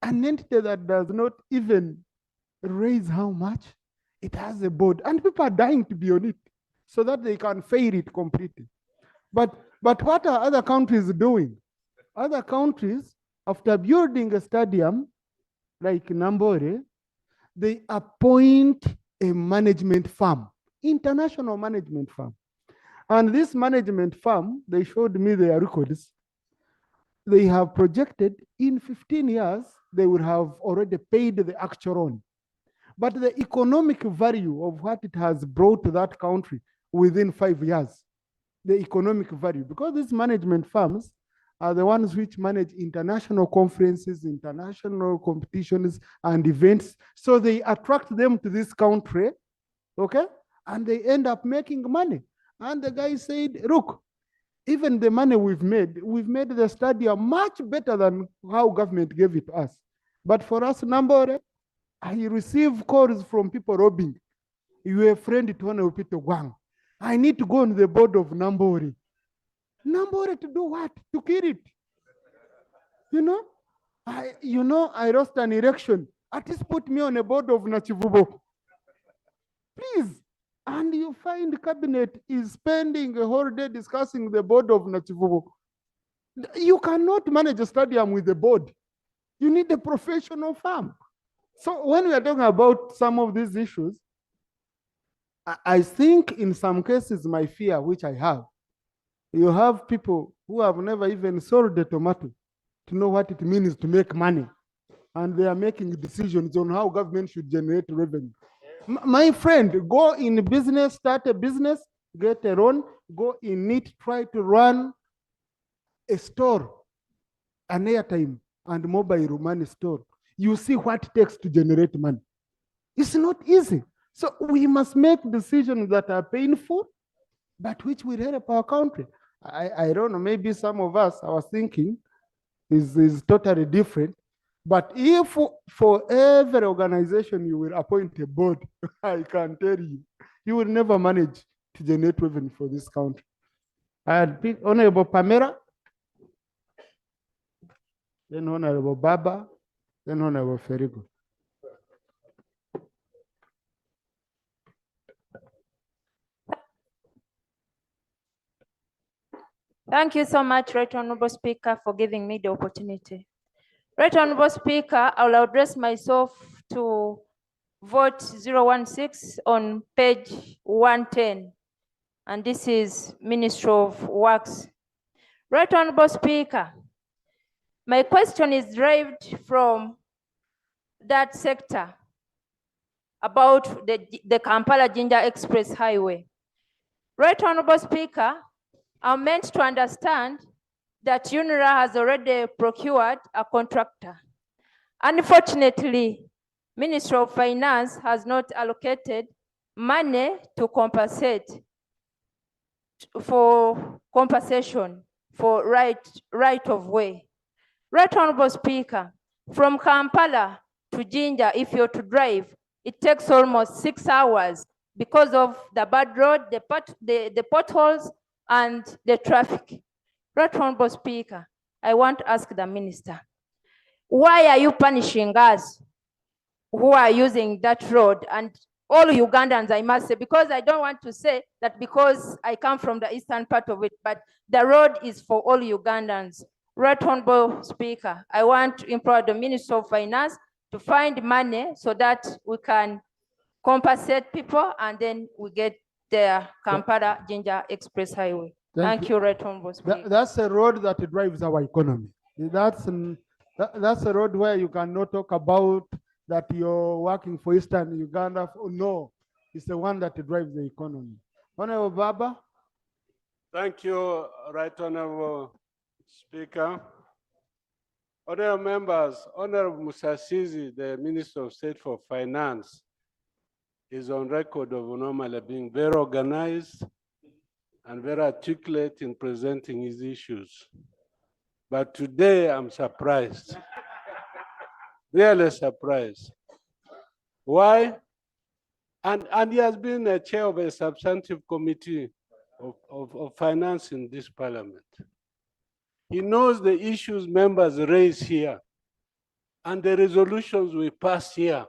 an entity that does not even raise how much. It has a board, and people are dying to be on it so that they can fail it completely. But what are other countries doing? Other countries, after building a stadium like Nambole, they appoint a management firm, international management firm. And this management firm, they showed me their records. They have projected in 15 years, they would have already paid the actual on. But the economic value of what it has brought to that country within 5 years, the economic value, because these management firms are the ones which manage international conferences, international competitions and events. So they attract them to this country, okay? And they end up making money. And the guy said, look, even the money we've made the stadium much better than how government gave it to us. But for us, Nambole, I receive calls from people robbing. You're a friend to one of Peter Gwang. I need to go on the board of Nambole. Nambole to do what? To kill it. I lost an election At least put me on a board of Nachivubo. Please. And you find the cabinet is spending a whole day discussing the board of Nachivubo. You cannot manage a stadium with a board. You need a professional firm. So when we are talking about some of these issues, I think in some cases, my fear, which I have, you have people who have never even sold a tomato to know what it means to make money. And they are making decisions on how government should generate revenue. My friend, go in business, start a business, get a loan, go in it, try to run a store, an airtime and mobile money store. You see what it takes to generate money. It's not easy. So we must make decisions that are painful, but which will help our country. I don't know, maybe some of us, our thinking is totally different. But if for every organization you will appoint a board, I can tell you, you will never manage to generate revenue for this country. I'd pick Honorable Pamela, then Honorable Baba, then Honorable Ferigo. Thank you so much, Right Honorable Speaker, for giving me the opportunity. Right Honorable Speaker, I will address myself to vote 016 on page 110, and this is Ministry of Works. Right Honorable Speaker, my question is derived from that sector about the Kampala-Jinja Express Highway. Right Honorable Speaker, I'm meant to understand that UNRA has already procured a contractor. Unfortunately, Ministry of Finance has not allocated money to compensate for compensation for right of way. Right Honorable Speaker, from Kampala to Jinja, if you're to drive, it takes almost 6 hours because of the bad road, the potholes, and the traffic. Right Honorable Speaker, I want to ask the minister, why are you punishing us who are using that road and all Ugandans, I must say, because I don't want to say that because I come from the eastern part of it, but the road is for all Ugandans. Right Honorable Speaker, I want to implore the Minister of Finance to find money so that we can compensate people and then we get the Kampala-Jinja Express Highway. Thank you, Right Honorable Speaker. That's a road that drives our economy. That's a road where you cannot talk about that you're working for Eastern Uganda. No, it's the one that drives the economy. Honorable Baba. Thank you, Right Honorable Speaker. Honorable members, Honorable Musasizi, the Minister of State for Finance, is on record of normally being very organized and very articulate in presenting his issues. But today I'm surprised, really surprised. Why? And he has been a chair of a substantive committee of finance in this parliament. He knows the issues members raise here and the resolutions we pass here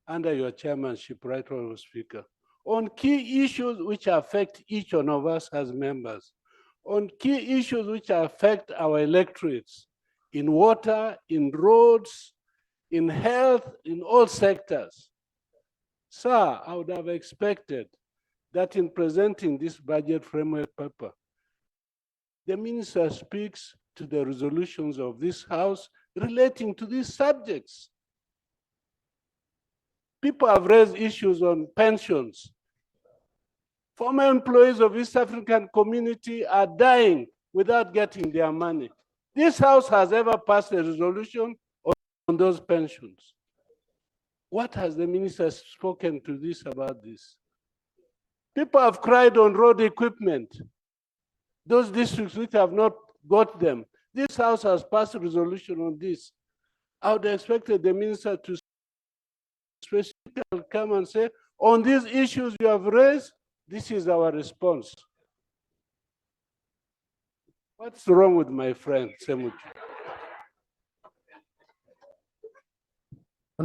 under your chairmanship, Right Honorable Speaker, on key issues which affect each one of us as members, on key issues which affect our electorates, in water, in roads, in health, in all sectors. Sir, I would have expected that in presenting this budget framework paper, the minister speaks to the resolutions of this House relating to these subjects. People have raised issues on pensions. Former employees of East African community are dying without getting their money. This House has ever passed a resolution on those pensions. What has the minister spoken to this about this? People have cried on road equipment. Those districts which have not got them. This House has passed a resolution on this. I would expect the minister to specifically come and say, on these issues you have raised, this is our response. What's wrong with my friend, Semuju?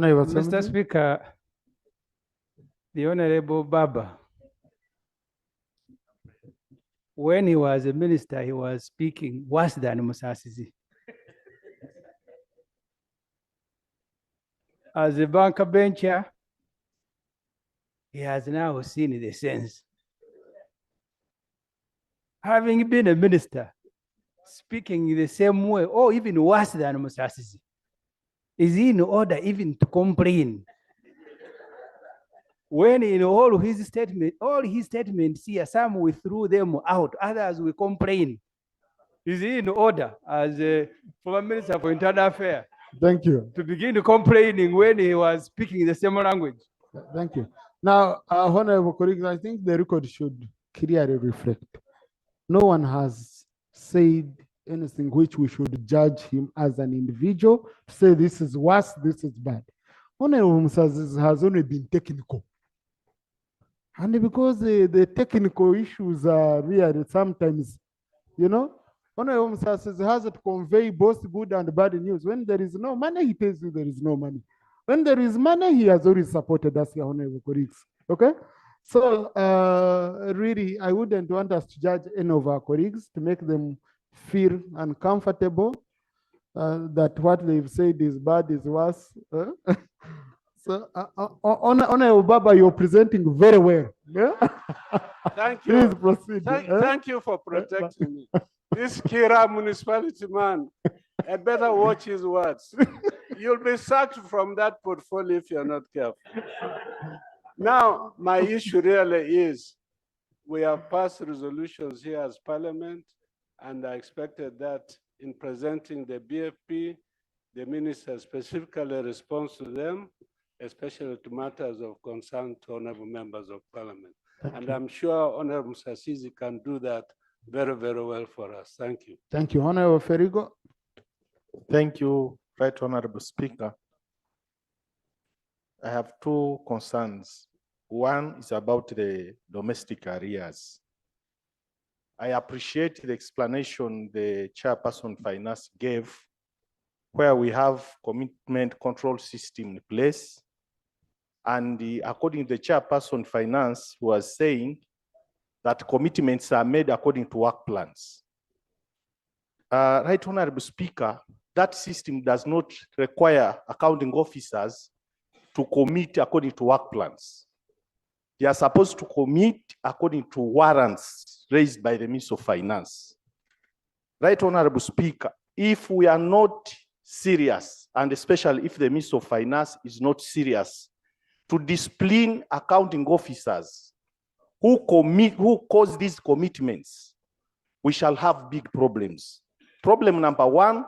Mr. Speaker, the Honorable Baba, when he was a minister, he was speaking worse than Musasizi. As a banker bencher, he has now seen the sense. Having been a minister, speaking in the same way, or even worse than Musasizi, is he in order even to complain? When in all his statements here, some we threw them out, others we complain. Is he in order as a former minister for internal affairs? Thank you. To begin complaining when he was speaking the same language. Thank you. Now, honorable colleagues, I think the record should clearly reflect. No one has said anything which we should judge him as an individual to say this is worse, this is bad. Honorable Musazizi has only been technical. And because the technical issues are really sometimes, you know, Honorable Musazizi has to convey both good and bad news. When there is no money, he tells you there is no money. When there is money, he has already supported us, your honorable colleagues. Okay? So really, I wouldn't want us to judge any of our colleagues to make them feel uncomfortable that what they've said is bad, is worse. So, Honorable Baba, you're presenting very well. Yeah? Thank you. Please proceed. Thank you for protecting me. This Kira municipality man, I better watch his words. You'll be sacked from that portfolio if you're not careful. Now, my issue really is, we have passed resolutions here as Parliament, and I expected that in presenting the BFP, the minister specifically responds to them, especially to matters of concern to honorable members of Parliament. And I'm sure Honorable Musasizi can do that very, very well for us. Thank you. Thank you. Honorable Ferigo. Thank you, Right Honorable Speaker. I have two concerns. One is about the domestic arrears. I appreciate the explanation the Chairperson Finance gave, where we have commitment control system in place. And according to the Chairperson Finance was saying that commitments are made according to work plans. Right Honorable Speaker, that system does not require accounting officers to commit according to work plans. They are supposed to commit according to warrants raised by the Minister of Finance. Right Honorable Speaker, if we are not serious, and especially if the Minister of Finance is not serious to discipline accounting officers who cause these commitments, we shall have big problems. Problem number one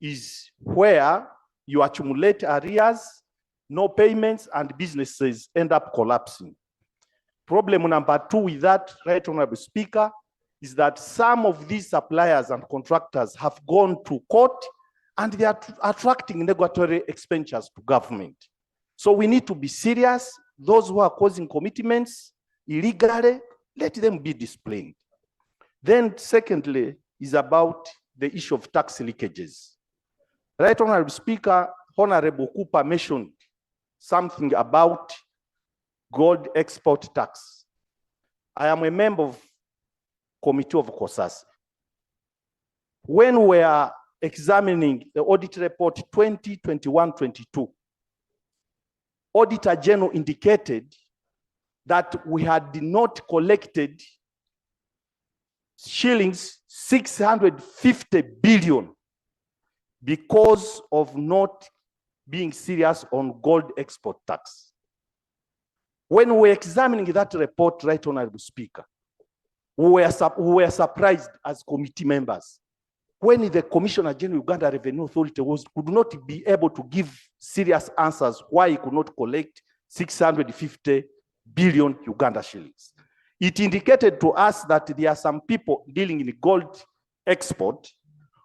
is where you accumulate arrears, no payments, and businesses end up collapsing. Problem number two with that, Right Honorable Speaker, is that some of these suppliers and contractors have gone to court and they are attracting negatory expenditures to government. So we need to be serious. Those who are causing commitments illegally, let them be disciplined. Then secondly is about the issue of tax leakages. Right Honorable Speaker, Honorable Cooper mentioned something about gold export tax. I am a member of Committee of COSAS. When we are examining the audit report 2021-22, Auditor General indicated that we had not collected shillings 650 billion because of not being serious on gold export tax. When we're examining that report, Right Honorable Speaker, we were surprised as committee members when the Commissioner General Uganda Revenue Authority could not be able to give serious answers why he could not collect 650 billion Uganda shillings. It indicated to us that there are some people dealing in gold export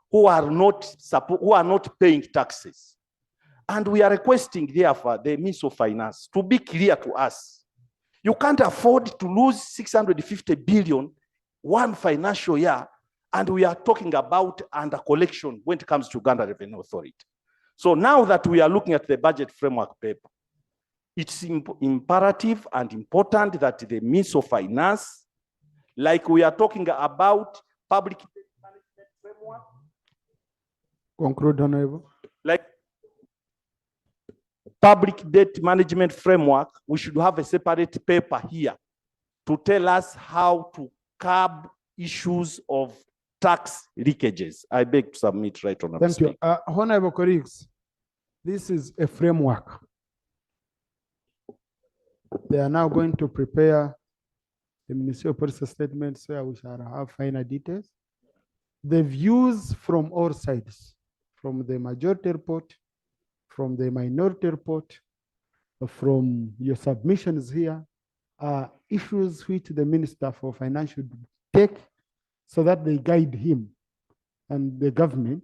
who are not paying taxes. And we are requesting, therefore, the Minister of Finance to be clear to us. You can't afford to lose 650 billion one financial year, and we are talking about under collection when it comes to Uganda Revenue Authority. So now that we are looking at the budget framework paper, it's imperative and important that the Minister of Finance, like we are talking about public management framework. Conclude, Honorable. Like public debt management framework, we should have a separate paper here to tell us how to curb issues of tax leakages. I beg to submit, right, Honorable Thank you. Speaker. Honorable colleagues, this is a framework. They are now going to prepare the ministerial policy statements where we shall have final details. The views from all sides, from the majority report, from the minority report, from your submissions here, are issues which the Minister for Finance should take so that they guide him and the government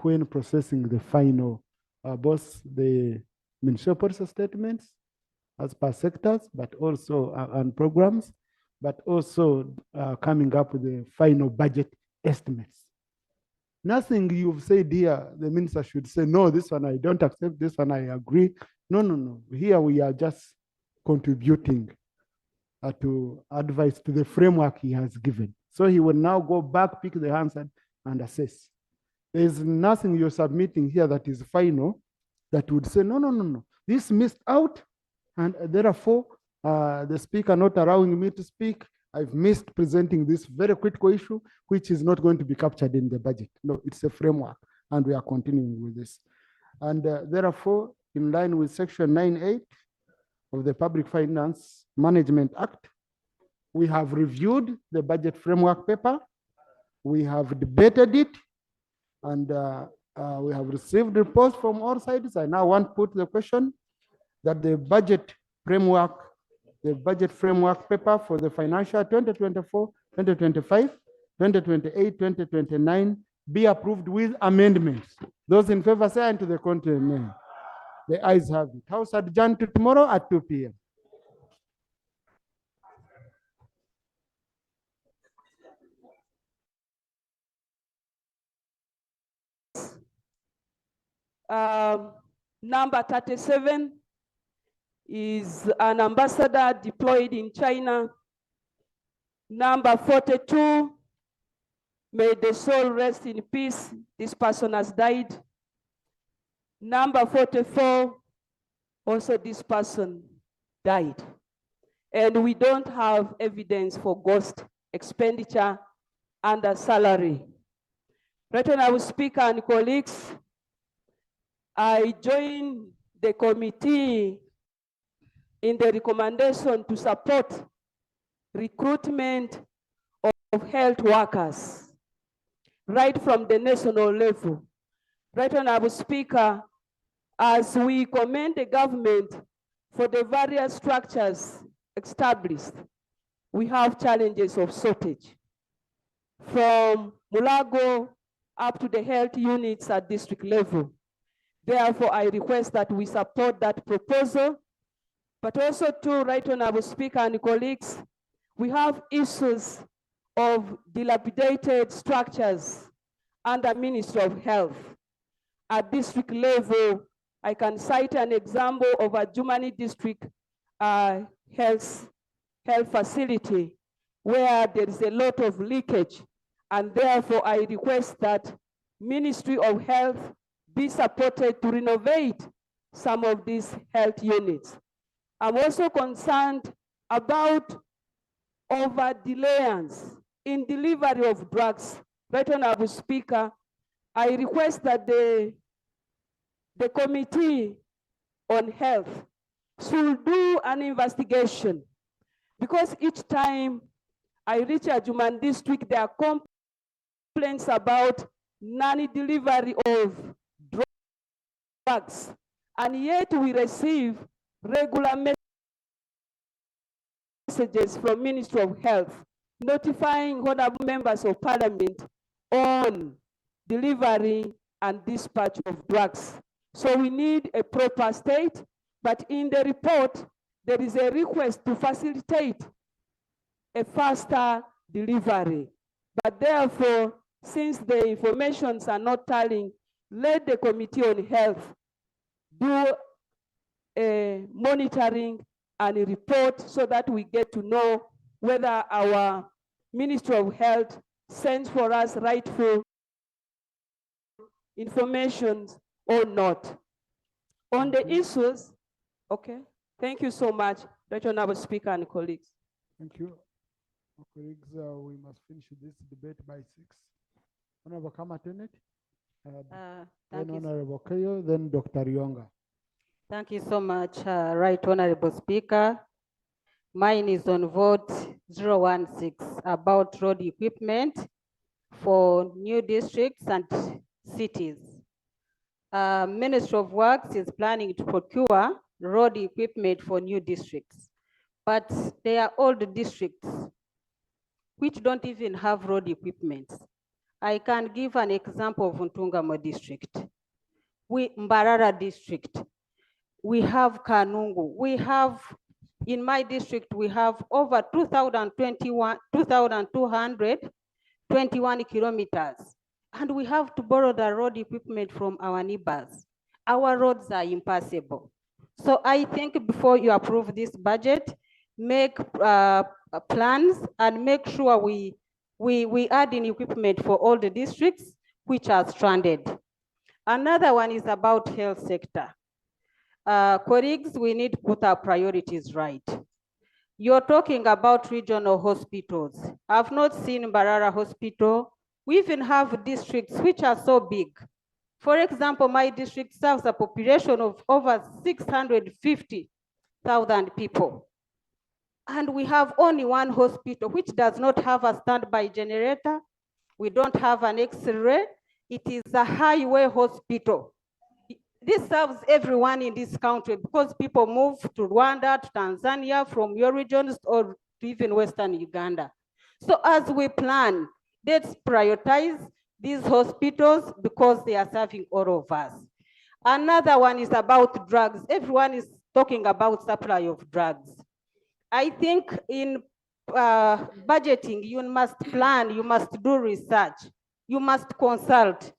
when processing the final, both the ministerial policy statements as per sectors, but also and programs, but also coming up with the final budget estimates. Nothing you've said here, the minister should say, no, this one I don't accept, this one I agree. No, no, no. Here we are just contributing to advice to the framework he has given. So he will now go back, pick the answer, and assess. There is nothing you're submitting here that is final that would say, no, no, no, no. This missed out, and therefore, the speaker not allowing me to speak, I've missed presenting this very critical issue, which is not going to be captured in the budget. No, it's a framework, and we are continuing with this. And therefore, in line with Section 9(8) of the Public Finance Management Act, we have reviewed the budget framework paper, we have debated it, and we have received reports from all sides. I now want to put the question that the budget framework paper for the financial 2024, 2025, 2028, 2029 be approved with amendments. Those in favor say and to the contrary, nay. The ayes have it. House adjourned to tomorrow at 2 p.m. Number 37 is an ambassador deployed in China. Number 42, may the soul rest in peace. This person has died. Number 44, also this person died. And we don't have evidence for ghost expenditure under salary. Right, Honorable Speaker and colleagues, I joined the committee in the recommendation to support recruitment of health workers right from the national level. Right, Honorable Speaker, as we commend the government for the various structures established, we have challenges of shortage from Mulago up to the health units at district level. Therefore, I request that we support that proposal. But also too, Right Honorable Speaker and colleagues, we have issues of dilapidated structures under Ministry of Health. At district level, I can cite an example of a Jumani district health facility where there is a lot of leakage. And therefore, I request that Ministry of Health be supported to renovate some of these health units. I'm also concerned about over-delayance in delivery of drugs. Right, Honorable Speaker, I request that the Committee on Health should do an investigation, because each time I reach a Juman district, there are complaints about non-delivery of drugs, and yet we receive regular messages from Ministry of Health notifying honorable members of Parliament on delivery and dispatch of drugs. So we need a proper state, but in the report, there is a request to facilitate a faster delivery. But therefore, since the informations are not tallying, let the Committee on Health do a monitoring and a report so that we get to know whether our Ministry of Health sends for us rightful information or not. On the issues, okay, thank you so much, Right Honorable Speaker and colleagues. Thank you. Colleagues, we must finish this debate by 6. Honorable Kamatenet, then thank you. Honorable Kayo, then Dr. Yonga. Thank you so much, Right Honorable Speaker. Mine is on vote 016 about road equipment for new districts and cities. Ministry of Works is planning to procure road equipment for new districts, but they are old districts which don't even have road equipment. I can give an example of Ntungamo district. Mbarara district, we have Kanungu, we have, in my district, we have over 2,221 kilometers, and we have to borrow the road equipment from our neighbors. Our roads are impassable. So I think before you approve this budget, make plans and make sure we add in equipment for all the districts which are stranded. Another one is about health sector. Colleagues, we need to put our priorities right. You're talking about regional hospitals. I've not seen Mbarara Hospital. We even have districts which are so big. For example, my district serves a population of over 650,000 people. And we have only one hospital which does not have a standby generator. We don't have an X-ray. It is a highway hospital. This serves everyone in this country because people move to Rwanda, to Tanzania, from your regions, or to even Western Uganda. So as we plan, let's prioritize these hospitals because they are serving all of us. Another one is about drugs. Everyone is talking about supply of drugs. I think in budgeting, you must plan, you must do research, you must consult.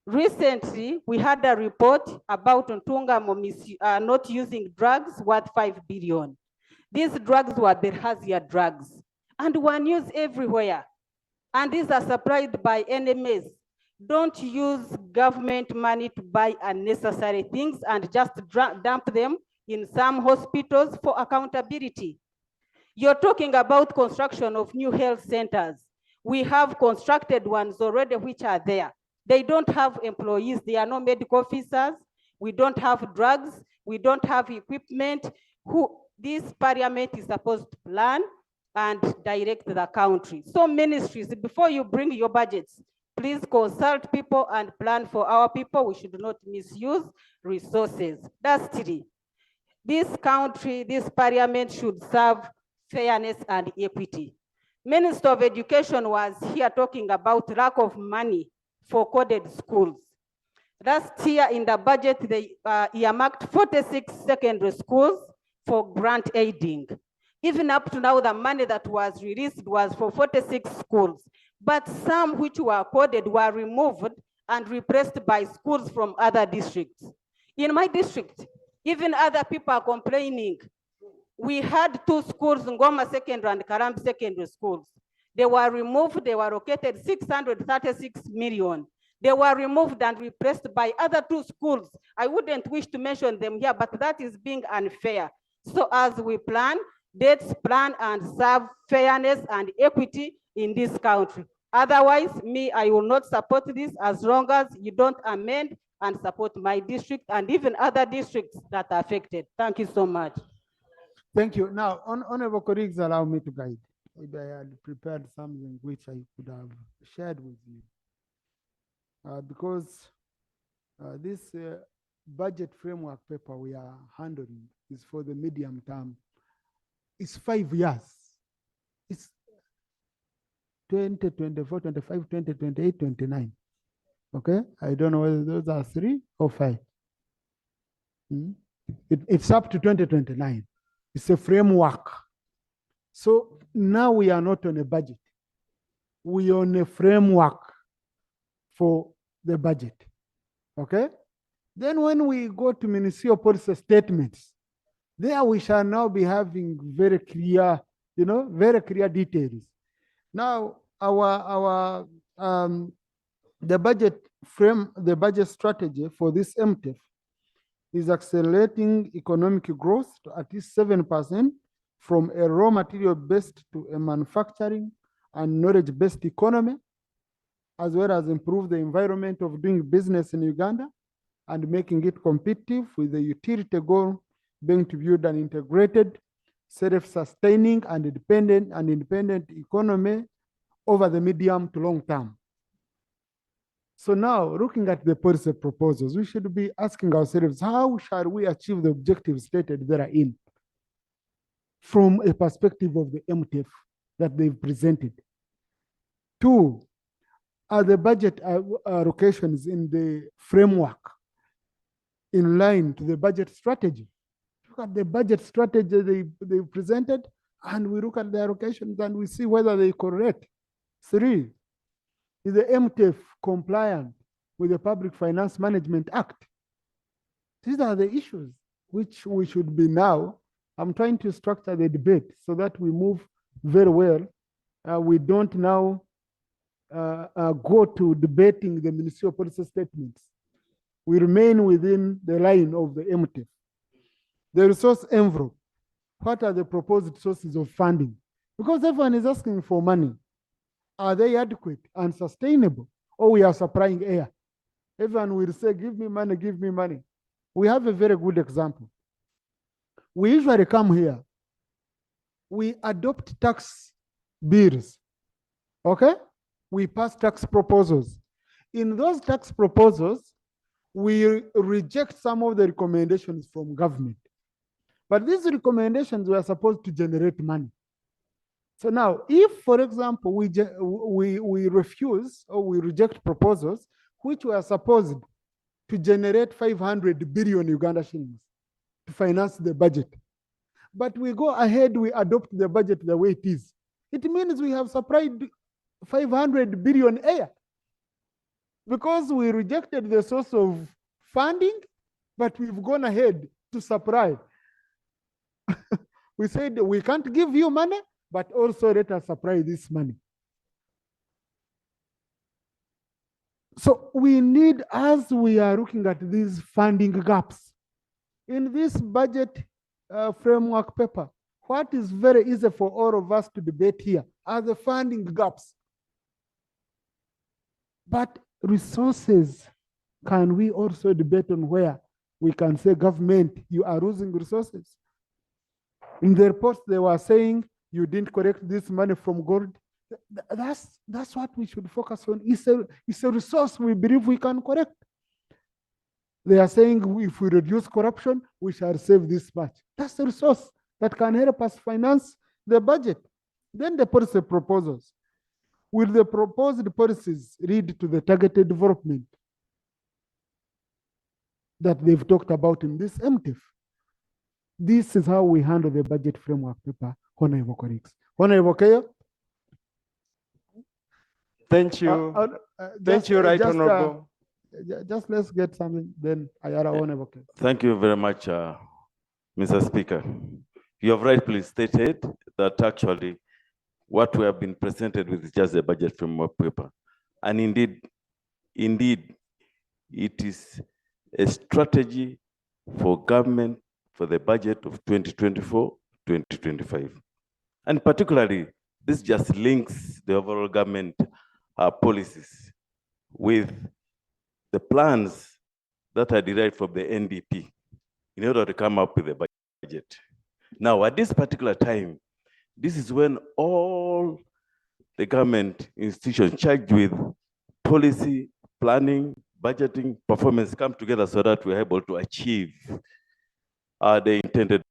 Recently, we had a report about Ntungamo not using drugs worth 5 billion. These drugs were Bilharzia drugs and were used everywhere. And these are supplied by enemies. Don't use government money to buy unnecessary things and just dump them in some hospitals for accountability. You're talking about construction of new health centers. We have constructed ones already which are there. They don't have employees, they are no medical officers. We don't have drugs, we don't have equipment. This parliament is supposed to plan and direct the country. So ministries, before you bring your budgets, please consult people and plan for our people. We should not misuse resources. That's 3. This country, this parliament should serve fairness and equity. Minister of Education was here talking about lack of money for coded schools. Last year in the budget, they earmarked 46 secondary schools for grant aiding. Even up to now, the money that was released was for 46 schools, but some which were coded were removed and replaced by schools from other districts. In my district, even other people are complaining. We had 2 schools, Ngoma Secondary and Karambi Secondary schools. They were removed, they were located 636 million. They were removed and replaced by other 2 schools. I wouldn't wish to mention them here, but that is being unfair. So as we plan, let's plan and serve fairness and equity in this country. Otherwise, I will not support this as long as you don't amend and support my district and even other districts that are affected. Thank you so much. Thank you. Now, honorable colleagues, allow me to guide. Maybe I had prepared something which I could have shared with you. Because this budget framework paper we are handling is for the medium term. It's 5 years. It's 2024, 25, 2028, 29. Okay? I don't know whether those are 3 or 5. It's up to 2029. It's a framework. So now we are not on a budget. We are on a framework for the budget. Okay? Then when we go to ministerial policy statements, there we shall now be having very clear, very clear details. Now, the budget strategy for this MTF is accelerating economic growth to at least 7% from a raw material based to a manufacturing and knowledge based economy, as well as improve the environment of doing business in Uganda and making it competitive, with the utility goal being to build an integrated, self-sustaining and independent economy over the medium to long term. So now, looking at the policy proposals, we should be asking ourselves, how shall we achieve the objectives stated therein from a perspective of the MTF that they've presented? Two, are the budget allocations in the framework in line to the budget strategy? Look at the budget strategy they presented, and we look at the allocations and we see whether they correct. Three, is the MTF compliant with the Public Finance Management Act? These are the issues which we should be now. I'm trying to structure the debate so that we move very well. We don't now go to debating the ministerial policy statements. We remain within the line of the MTF. The resource envelope. What are the proposed sources of funding? Because everyone is asking for money. Are they adequate and sustainable? Or we are supplying air? Everyone will say, give me money, give me money. We have a very good example. We usually come here. We adopt tax bills. Okay? We pass tax proposals. In those tax proposals, we reject some of the recommendations from government. But these recommendations were supposed to generate money. So now, if, for example, we refuse or we reject proposals which were supposed to generate 500 billion Uganda shillings to finance the budget, but we go ahead, we adopt the budget the way it is, it means we have supplied 500 billion air because we rejected the source of funding, but we've gone ahead to supply. We said we can't give you money, but also let us supply this money. So we need, as we are looking at these funding gaps, in this budget framework paper, what is very easy for all of us to debate here are the funding gaps. But resources, can we also debate on where we can say, government, you are losing resources? In the reports, they were saying you didn't collect this money from gold. That's what we should focus on. It's a resource we believe we can correct. They are saying if we reduce corruption, we shall save this much. That's the resource that can help us finance the budget. Then the policy proposals. Will the proposed policies lead to the targeted development that they've talked about in this MTF? This is how we handle the budget framework paper, honorable colleagues. Honorable Keyo. Thank you. Thank you, Right Honorable. Just let's get something, then Ayara Honorable Keyo. Thank you very much, Mr. Speaker. You have rightfully stated that actually what we have been presented with is just a budget framework paper. And indeed, it is a strategy for government for the budget of 2024-2025. And particularly, this just links the overall government policies with the plans that are derived from the NDP in order to come up with a budget. Now, at this particular time, this is when all the government institutions charged with policy, planning, budgeting, performance come together so that we're able to achieve the intended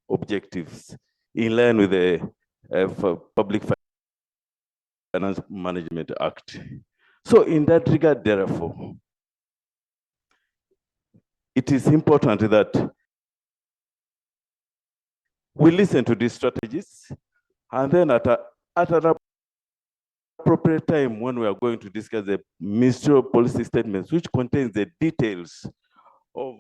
objectives in line with the Public Finance Management Act. So in that regard, therefore, it is important that we listen to these strategies, and then at a appropriate time when we are going to discuss the ministerial policy statements, which contains the details of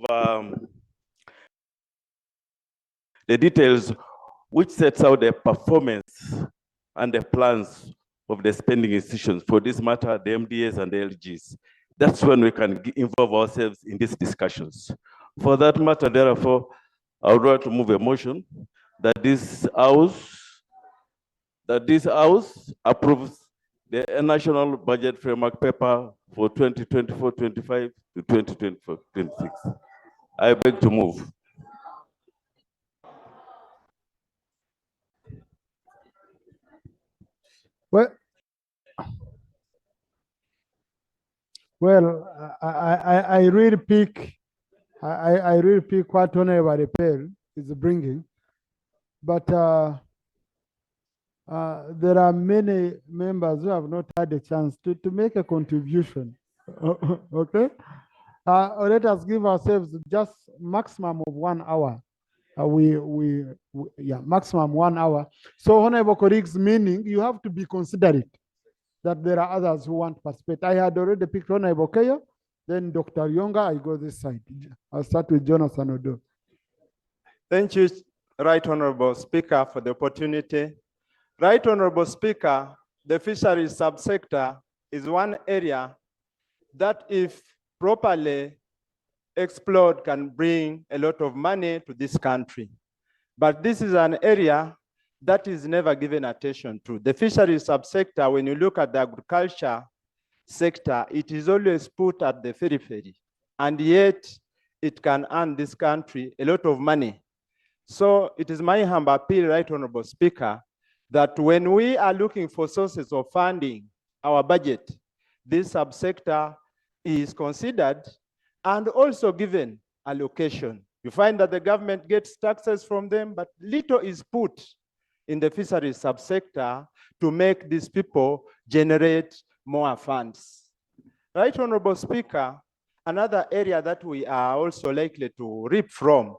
which sets out the performance and the plans of the spending institutions. For this matter, the MDAs and the LGs. That's when we can involve ourselves in these discussions. For that matter, therefore, I would like to move a motion that this House approves the National Budget Framework Paper for 2024-25 to 2024-26. I beg to move. Well, I really pick what Honorable Repel is bringing, but there are many members who have not had a chance to make a contribution. Okay, let us give ourselves just maximum of 1 hour. Maximum 1 hour. So, honorable colleagues, meaning you have to be considerate that there are others who want to participate. I had already picked Honorable Keyo, then Dr. Yonga, I go this side. I'll start with Jonathan Odo. Thank you, Right Honorable Speaker, for the opportunity. Right Honorable Speaker, the fisheries subsector is one area that, if properly explored, can bring a lot of money to this country. But this is an area that is never given attention to. The fisheries subsector, when you look at the agriculture sector, it is always put at the periphery, and yet it can earn this country a lot of money. So it is my humble appeal, Right Honorable Speaker, that when we are looking for sources of funding our budget, this subsector is considered and also given allocation. You find that the government gets taxes from them, but little is put in the fisheries subsector to make these people generate more funds. Right Honorable Speaker, another area that we are also likely to reap from,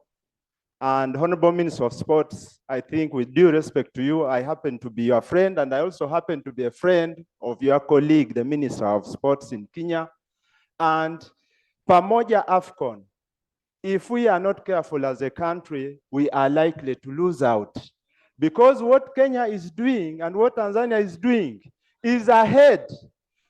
and Honorable Minister of Sports, I think with due respect to you, I happen to be your friend, and I also happen to be a friend of your colleague, the Minister of Sports in Kenya. And Pamoja AFCON, if we are not careful as a country, we are likely to lose out. Because what Kenya is doing and what Tanzania is doing is ahead.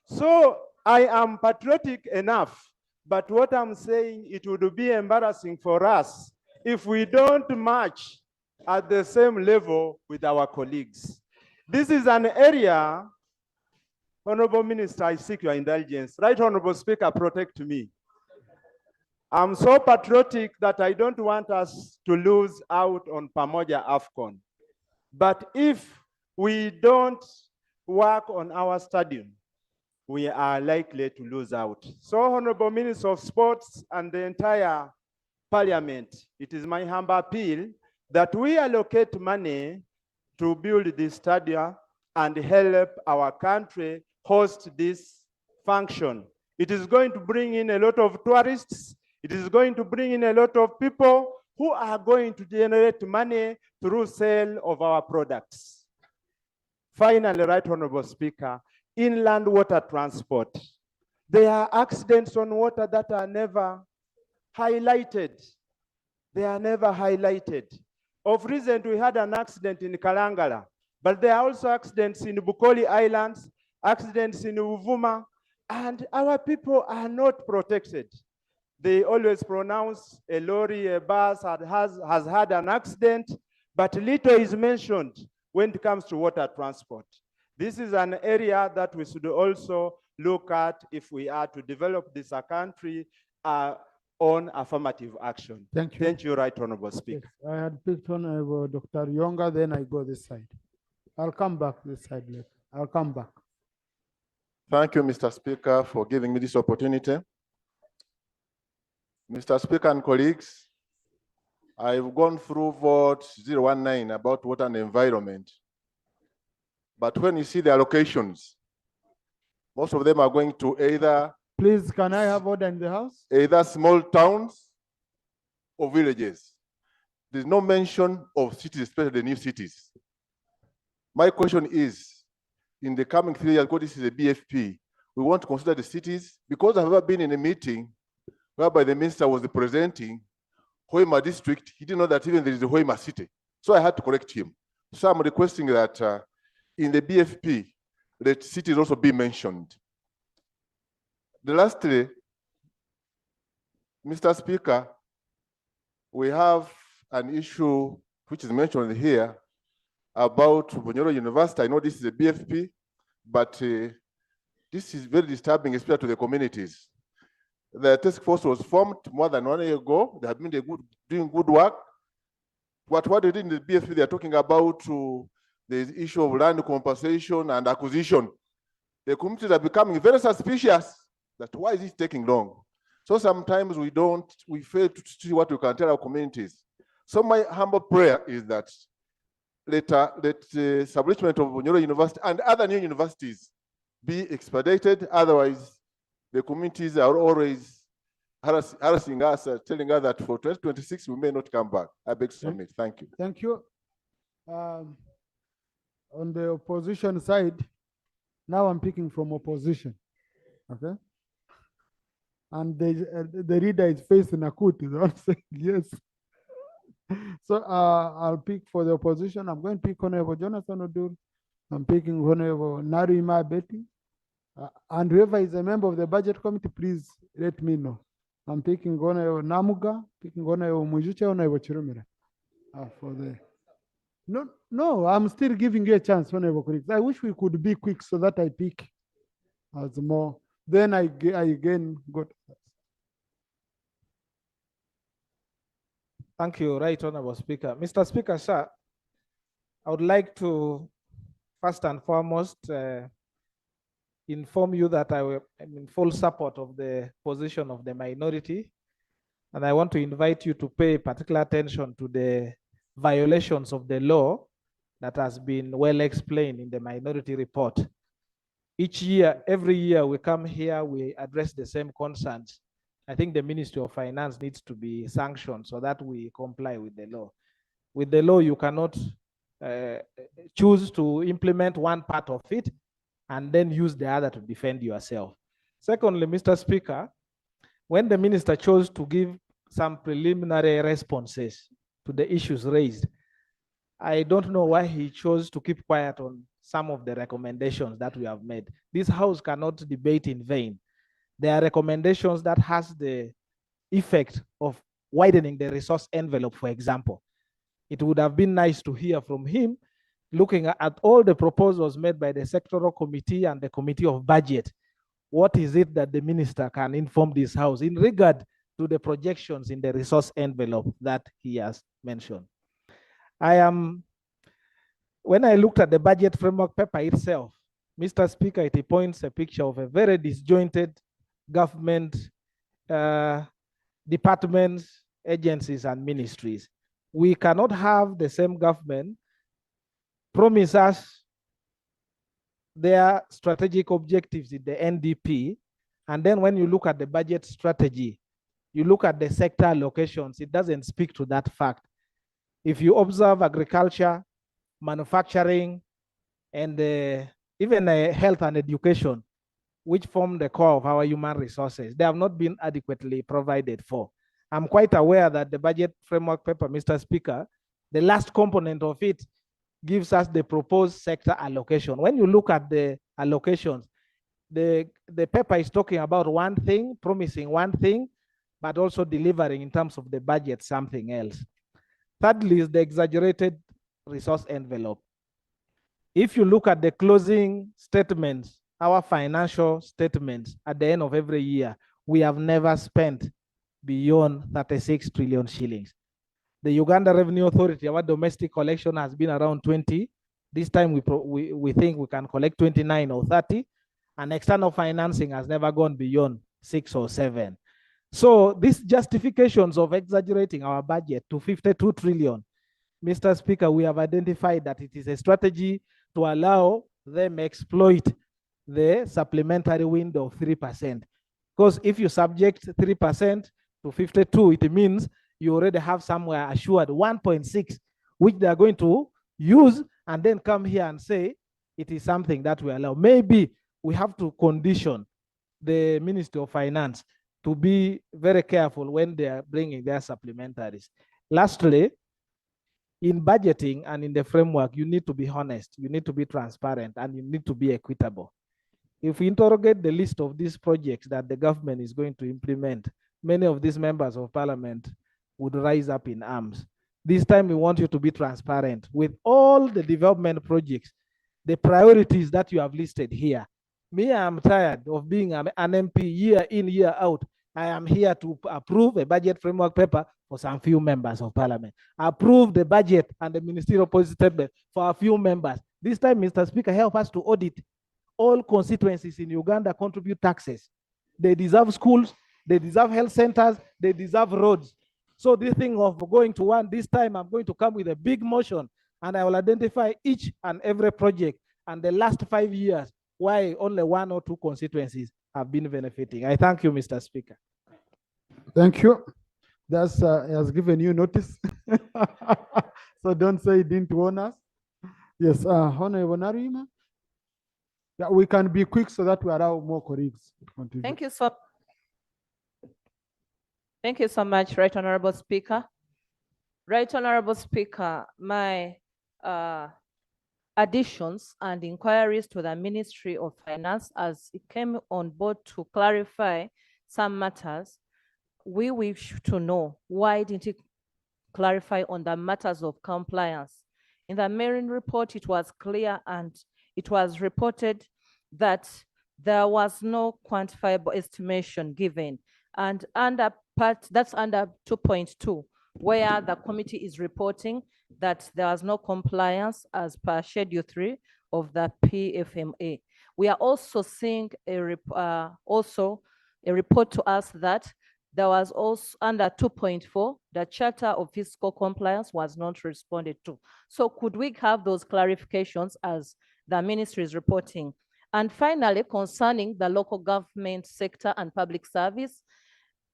So I am patriotic enough, but what I'm saying, it would be embarrassing for us if we don't match at the same level with our colleagues. This is an area, Honorable Minister, I seek your indulgence. Right Honorable Speaker, protect me. I'm so patriotic that I don't want us to lose out on Pamoja AFCON. But if we don't work on our stadium, we are likely to lose out. So, Honorable Minister of Sports and the entire Parliament, it is my humble appeal that we allocate money to build this stadium and help our country host this function. It is going to bring in a lot of tourists. It is going to bring in a lot of people who are going to generate money through sale of our products. Finally, Right Honorable Speaker, inland water transport. There are accidents on water that are never highlighted. They are never highlighted. Of recent, we had an accident in Kalangala, but there are also accidents in Bukoli Islands, accidents in Uvuma, and our people are not protected. They always pronounce a lorry, a bus has had an accident, but little is mentioned when it comes to water transport. This is an area that we should also look at if we are to develop this country on affirmative action. Thank you. Thank you, Right Honorable Speaker. Yes, I had picked Honorable Dr. Yonga, then I go this side. I'll come back this side later. I'll come back. Thank you, Mr. Speaker, for giving me this opportunity. Mr. Speaker and colleagues, I've gone through vote 019 about water and environment. But when you see the allocations, most of them are going to either... Please, can I have order in the house? Either small towns or villages. There's no mention of cities, especially the new cities. My question is, in the coming 3 years, because this is a BFP, we want to consider the cities, because I've ever been in a meeting whereby the minister was presenting Hoima district, he didn't know that even there is a Hoima city. So I had to correct him. So I'm requesting that in the BFP, let cities also be mentioned. Lastly, Mr. Speaker, we have an issue which is mentioned here about Bunyoro University. I know this is a BFP, but this is very disturbing, especially to the communities. The task force was formed more than 1 year ago. They have been doing good work. What they did in the BFP, they are talking about the issue of land compensation and acquisition. The communities are becoming very suspicious that why is it taking long? So sometimes we fail to see what we can tell our communities. So my humble prayer is that let the establishment of Bunyoro University and other new universities be expedited. Otherwise, the communities are always harassing us, telling us that for 2026 we may not come back. I beg to submit. Thank you. Thank you. On the opposition side, now I'm picking from opposition. Okay. And the reader is facing a coup. I'm saying yes. So I'll pick for the opposition. I'm going to pick Honorable Jonathan Odur. I'm picking Honorable Narima Betty. And whoever is a member of the budget committee, please let me know. I'm picking Honorable Namuga, picking Honorable Mujuche, Honorable Chirumira. For the no, I'm still giving you a chance, Honorable Quick. I wish we could be quick so that I pick as more. Then I again got. Thank you, Right Honorable Speaker. Mr. Speaker, sir, I would like to first and foremost inform you that I am in full support of the position of the minority, and I want to invite you to pay particular attention to the violations of the law that has been well explained in the minority report. Each year, every year we come here, we address the same concerns. I think the Ministry of Finance needs to be sanctioned so that we comply with the law. With the law, you cannot choose to implement one part of it and then use the other to defend yourself. Secondly, Mr. Speaker, when the minister chose to give some preliminary responses to the issues raised, I don't know why he chose to keep quiet on some of the recommendations that we have made. This House cannot debate in vain. There are recommendations that has the effect of widening the resource envelope, for example. It would have been nice to hear from him, looking at all the proposals made by the sectoral committee and the committee of budget. What is it that the minister can inform this House in regard to the projections in the resource envelope that he has mentioned? When I looked at the budget framework paper itself, Mr. Speaker, it points a picture of a very disjointed government, departments, agencies, and ministries. We cannot have the same government promise us their strategic objectives in the NDP, and then when you look at the budget strategy, you look at the sector allocations, it doesn't speak to that fact. If you observe agriculture, manufacturing, and even health and education, which form the core of our human resources, they have not been adequately provided for. I'm quite aware that the budget framework paper, Mr. Speaker, the last component of it gives us the proposed sector allocation. When you look at the allocations, the paper is talking about one thing, promising one thing, but also delivering in terms of the budget something else. Thirdly is the exaggerated resource envelope. If you look at the closing statements, our financial statements at the end of every year, we have never spent beyond 36 trillion shillings. The Uganda Revenue Authority, our domestic collection has been around 20. This time we think we can collect 29 or 30, and external financing has never gone beyond 6 or 7. So these justifications of exaggerating our budget to 52 trillion, Mr. Speaker, we have identified that it is a strategy to allow them exploit the supplementary window of 3%. Because if you subject 3% to 52, it means you already have somewhere assured 1.6, which they are going to use and then come here and say it is something that we allow. Maybe we have to condition the Ministry of Finance to be very careful when they are bringing their supplementaries. Lastly, in budgeting and in the framework, you need to be honest, you need to be transparent, and you need to be equitable. If we interrogate the list of these projects that the government is going to implement, many of these members of parliament would rise up in arms. This time we want you to be transparent with all the development projects, the priorities that you have listed here. Me, I'm tired of being an MP year in, year out. I am here to approve a budget framework paper for some few members of parliament. Approve the budget and the ministerial policy statement for a few members. This time, Mr. Speaker, help us to audit. All constituencies in Uganda contribute taxes. They deserve schools, they deserve health centers, they deserve roads. So this thing of going to one, this time I'm going to come with a big motion and I will identify each and every project and the last 5 years why only 1 or 2 constituencies have been benefiting. I thank you, Mr. Speaker. Thank you. That's has given you notice. So don't say it didn't warn us. Yes, Honorable Narima. Yeah, we can be quick so that we allow more colleagues to contribute. Thank you so much, Right Honorable Speaker. Right Honorable Speaker, my additions and inquiries to the Ministry of Finance as it came on board to clarify some matters. We wish to know why didn't it clarify on the matters of compliance. In the Marine report, it was clear and it was reported that there was no quantifiable estimation given. And under part, that's under 2.2, where the committee is reporting that there was no compliance as per Schedule 3 of the PFMA. We are also seeing a report to us that there was also under 2.4, the Charter of Fiscal Compliance was not responded to. So could we have those clarifications as the ministry is reporting? And finally, concerning the local government sector and public service,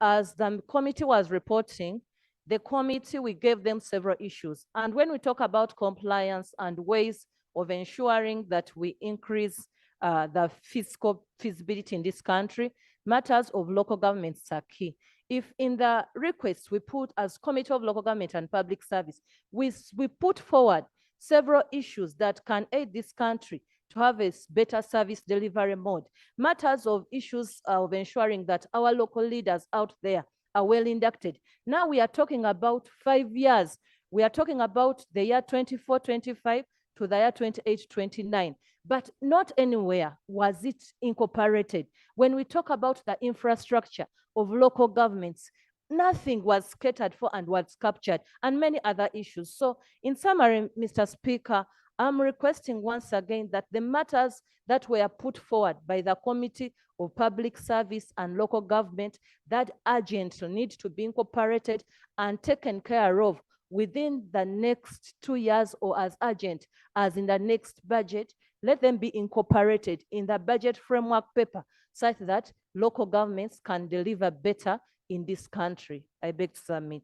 as the committee was reporting, the committee, we gave them several issues. And when we talk about compliance and ways of ensuring that we increase the fiscal feasibility in this country, matters of local governments are key. If in the request we put as Committee of Local Government and Public Service, we put forward several issues that can aid this country to have a better service delivery mode. Matters of issues of ensuring that our local leaders out there are well inducted. Now we are talking about 5 years. We are talking about the year 24-25 to the year 28-29, but not anywhere was it incorporated. When we talk about the infrastructure of local governments, nothing was catered for and was captured, and many other issues. So in summary, Mr. Speaker, I'm requesting once again that the matters that were put forward by the Committee of Public Service and Local Government that urgently need to be incorporated and taken care of within the next 2 years or as urgent as in the next budget, let them be incorporated in the budget framework paper such that local governments can deliver better in this country. I beg to submit.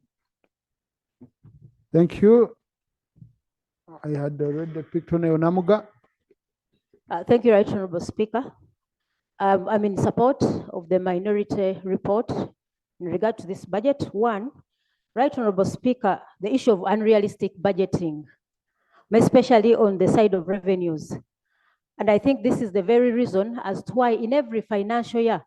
Thank you. I had already picked on Onamuga. Thank you, Right Honorable Speaker. I'm in support of the minority report in regard to this budget. One, Right Honorable Speaker, the issue of unrealistic budgeting, especially on the side of revenues. And I think this is the very reason as to why in every financial year,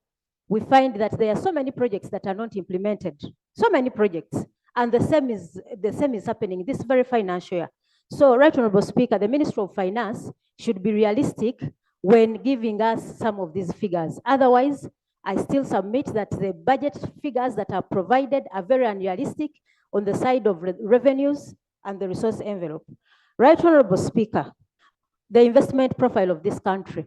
we find that there are so many projects that are not implemented, so many projects, and the same is happening this very financial year. So, Right Honorable Speaker, the Minister of Finance should be realistic when giving us some of these figures. Otherwise, I still submit that the budget figures that are provided are very unrealistic on the side of revenues and the resource envelope. Right Honorable Speaker, the investment profile of this country.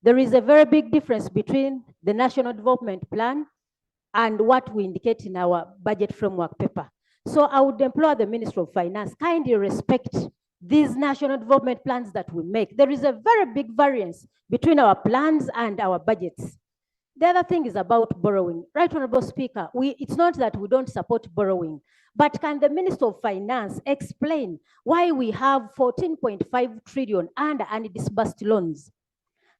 There is a very big difference between the National Development Plan and what we indicate in our budget framework paper. So I would implore the Minister of Finance, kindly respect these national development plans that we make. There is a very big variance between our plans and our budgets. The other thing is about borrowing. Right, Honorable Speaker, it's not that we don't support borrowing, but can the Minister of Finance explain why we have 14.5 trillion under undisbursed loans?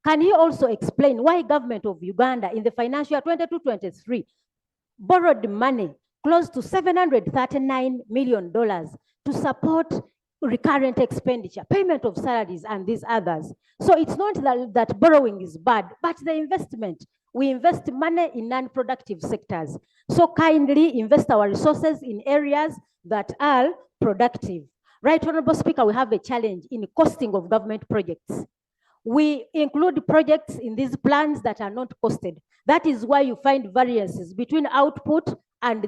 Can he also explain why government of Uganda in the financial year 22-23 borrowed money close to $739 million to support recurrent expenditure, payment of salaries and these others? So it's not that borrowing is bad, but the investment. We invest money in non-productive sectors. So kindly invest our resources in areas that are productive. Right, Honorable Speaker, we have a challenge in costing of government projects. We include projects in these plans that are not costed. That is why you find variances between output and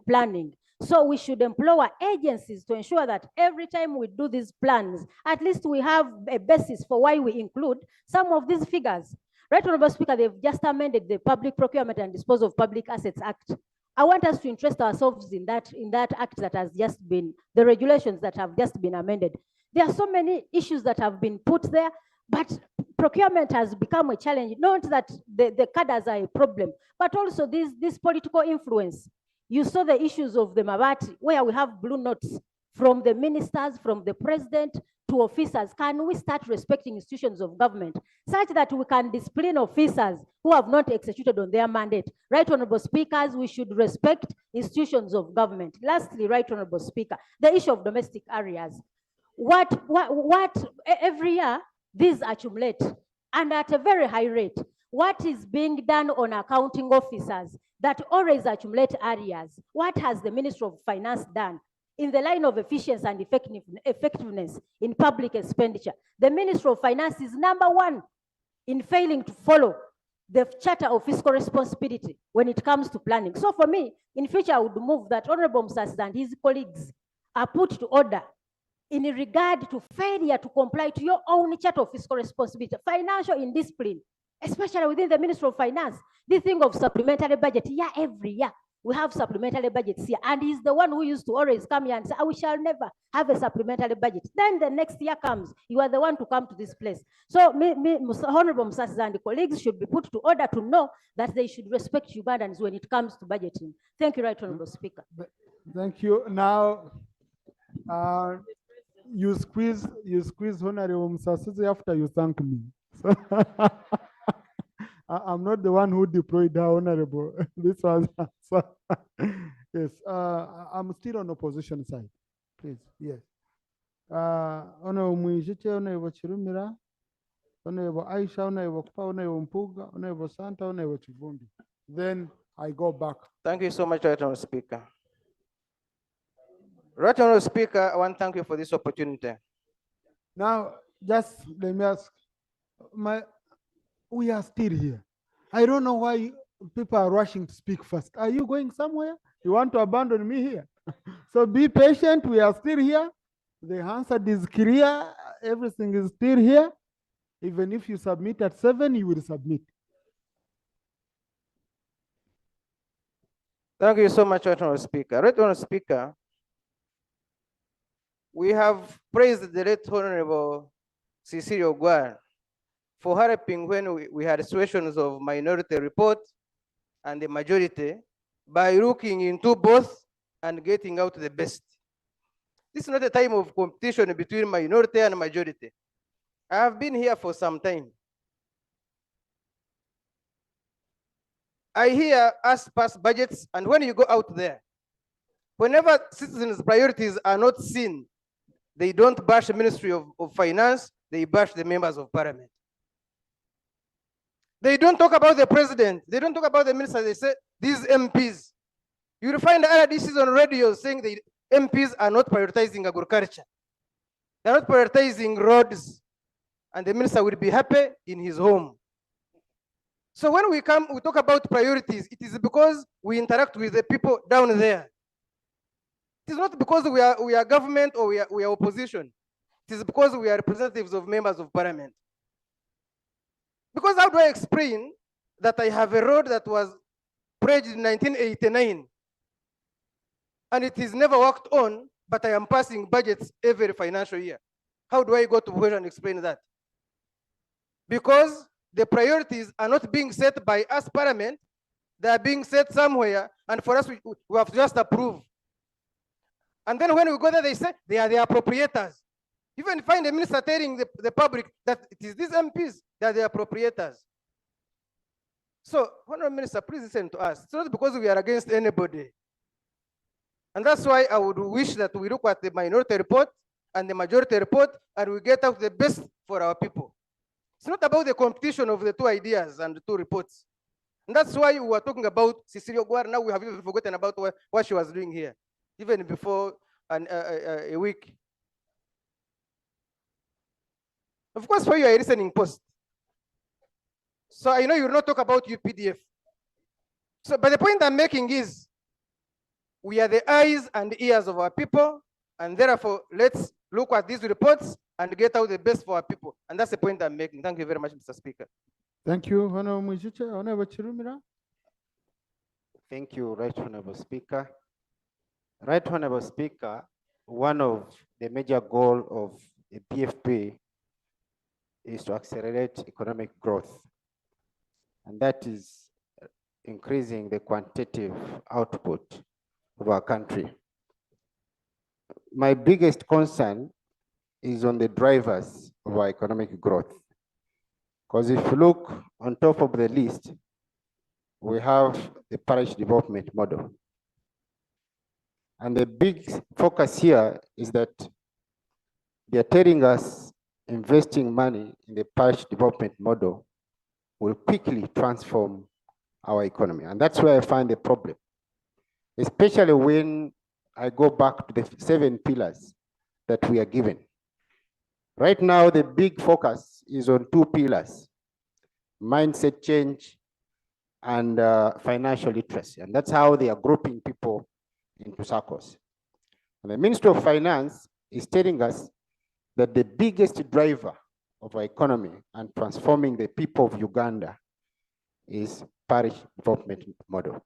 planning. So we should employ our agencies to ensure that every time we do these plans, at least we have a basis for why we include some of these figures. Right, Honorable Speaker, they've just amended the Public Procurement and Disposal of Public Assets Act. I want us to interest ourselves in that act that has just been, the regulations that have just been amended. There are so many issues that have been put there, but procurement has become a challenge. Not that the cadres are a problem, but also this political influence. You saw the issues of the Mabati, where we have blue notes from the ministers, from the president to officers. Can we start respecting institutions of government such that we can discipline officers who have not executed on their mandate? Right, Honorable Speakers, we should respect institutions of government. Lastly, Right, Honorable Speaker, the issue of domestic areas. Every year, these accumulate, and at a very high rate. What is being done on accounting officers that always accumulate areas? What has the Minister of Finance done in the line of efficiency and effectiveness in public expenditure? The Minister of Finance is #1 in failing to follow the Charter of Fiscal Responsibility when it comes to planning. So for me, in future, I would move that Honorable Msasi and his colleagues are put to order in regard to failure to comply to your own Charter of Fiscal Responsibility, financial indiscipline, especially within the Ministry of Finance. This thing of supplementary budget, every year we have supplementary budgets here, and he's the one who used to always come here and say, we shall never have a supplementary budget. Then the next year comes, you are the one to come to this place. So Honorable Msasi and the colleagues should be put to order to know that they should respect Ugandans when it comes to budgeting. Thank you, Right Honorable Speaker. Thank you. Now, you squeeze Honorable Msasi after you thank me. So I'm not the one who deployed her, Honorable. This was yes. I'm still on opposition side, please. Yes. Honorable Mwijite, Honorable Chirumira, Honorable Aisha, Honorable Kupa, Honorable Mpuuga, Honorable Santa, Honorable Chivumbi. Then I go back. Thank you so much, Right Honorable Speaker. Right Honorable Speaker, I want to thank you for this opportunity. Now, just let me ask, we are still here. I don't know why people are rushing to speak first. Are you going somewhere? You want to abandon me here? So be patient, we are still here. The answer is clear, everything is still here. Even if you submit at 7, you will submit. Thank you so much, Right Honorable Speaker. Right Honorable Speaker, we have praised the Right Honorable Cecilia Ogwar for helping when we had situations of minority report and the majority by looking into both and getting out the best. This is not a time of competition between minority and majority. I have been here for some time. I hear us pass budgets, and when you go out there, whenever citizens' priorities are not seen, they don't bash the Ministry of Finance, they bash the members of Parliament. They don't talk about the president. They don't talk about the minister. They say these MPs. You will find RDCs on radio saying the MPs are not prioritizing agriculture. They're not prioritizing roads. And the minister will be happy in his home. So when we talk about priorities, it is because we interact with the people down there. It is not because we are government or we are opposition. It is because we are representatives of members of Parliament. Because how do I explain that I have a road that was pledged in 1989 and it is never worked on, but I am passing budgets every financial year? How do I go to Bush and explain that? Because the priorities are not being set by us, Parliament. They are being set somewhere, and for us, we have to just approve. And then when we go there, they say they are the appropriators. You even find the minister telling the public that it is these MPs that are the appropriators. So, Honorable Minister, please listen to us. It's not because we are against anybody. And that's why I would wish that we look at the minority report and the majority report, and we get out the best for our people. It's not about the competition of the two ideas and the two reports. And that's why we were talking about Cecilia Guar. Now we have even forgotten about what she was doing here, even before a week. Of course, for you, a listening post. So I know you will not talk about UPDF. So, but the point I'm making is, we are the eyes and ears of our people, and therefore, let's look at these reports and get out the best for our people. And that's the point I'm making. Thank you very much, Mr. Speaker. Thank you, Honorable Mujicha. Honorable Chirumira. Thank you, Right Honorable Speaker. Right Honorable Speaker, one of the major goals of the PFP is to accelerate economic growth. And that is increasing the quantitative output of our country. My biggest concern is on the drivers of our economic growth. Because if you look on top of the list, we have the parish development model. And the big focus here is that they're telling us investing money in the parish development model will quickly transform our economy. And that's where I find the problem, especially when I go back to the 7 pillars that we are given. Right now, the big focus is on 2 pillars: mindset change and financial literacy. And that's how they are grouping people into circles. And the Ministry of Finance is telling us that the biggest driver of our economy and transforming the people of Uganda is parish development model.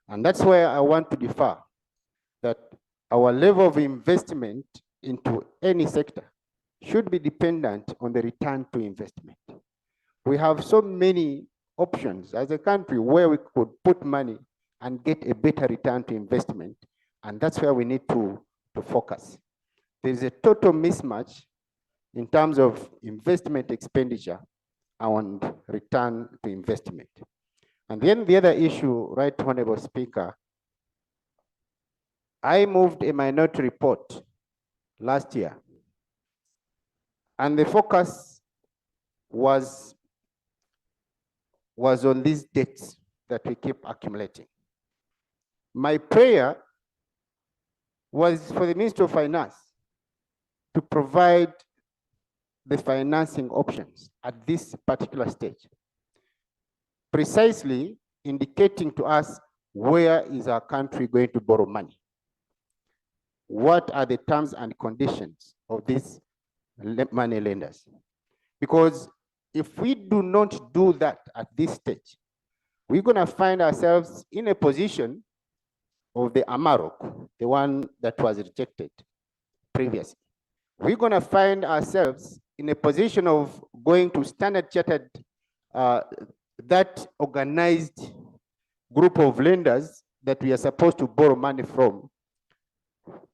And that's where I want to differ, that our level of investment into any sector should be dependent on the return to investment. We have so many options as a country where we could put money and get a better return to investment, and that's where we need to focus. There's a total mismatch in terms of investment expenditure and return to investment. And then the other issue, Right Honorable Speaker, I moved a minority report last year, and the focus was on these debts that we keep accumulating. My prayer was for the Ministry of Finance to provide the financing options at this particular stage, precisely indicating to us where is our country going to borrow money. What are the terms and conditions of these money lenders? Because if we do not do that at this stage, we're going to find ourselves in a position of the Amarok, the one that was rejected previously. We're going to find ourselves in a position of going to Standard Chartered, that organized group of lenders that we are supposed to borrow money from.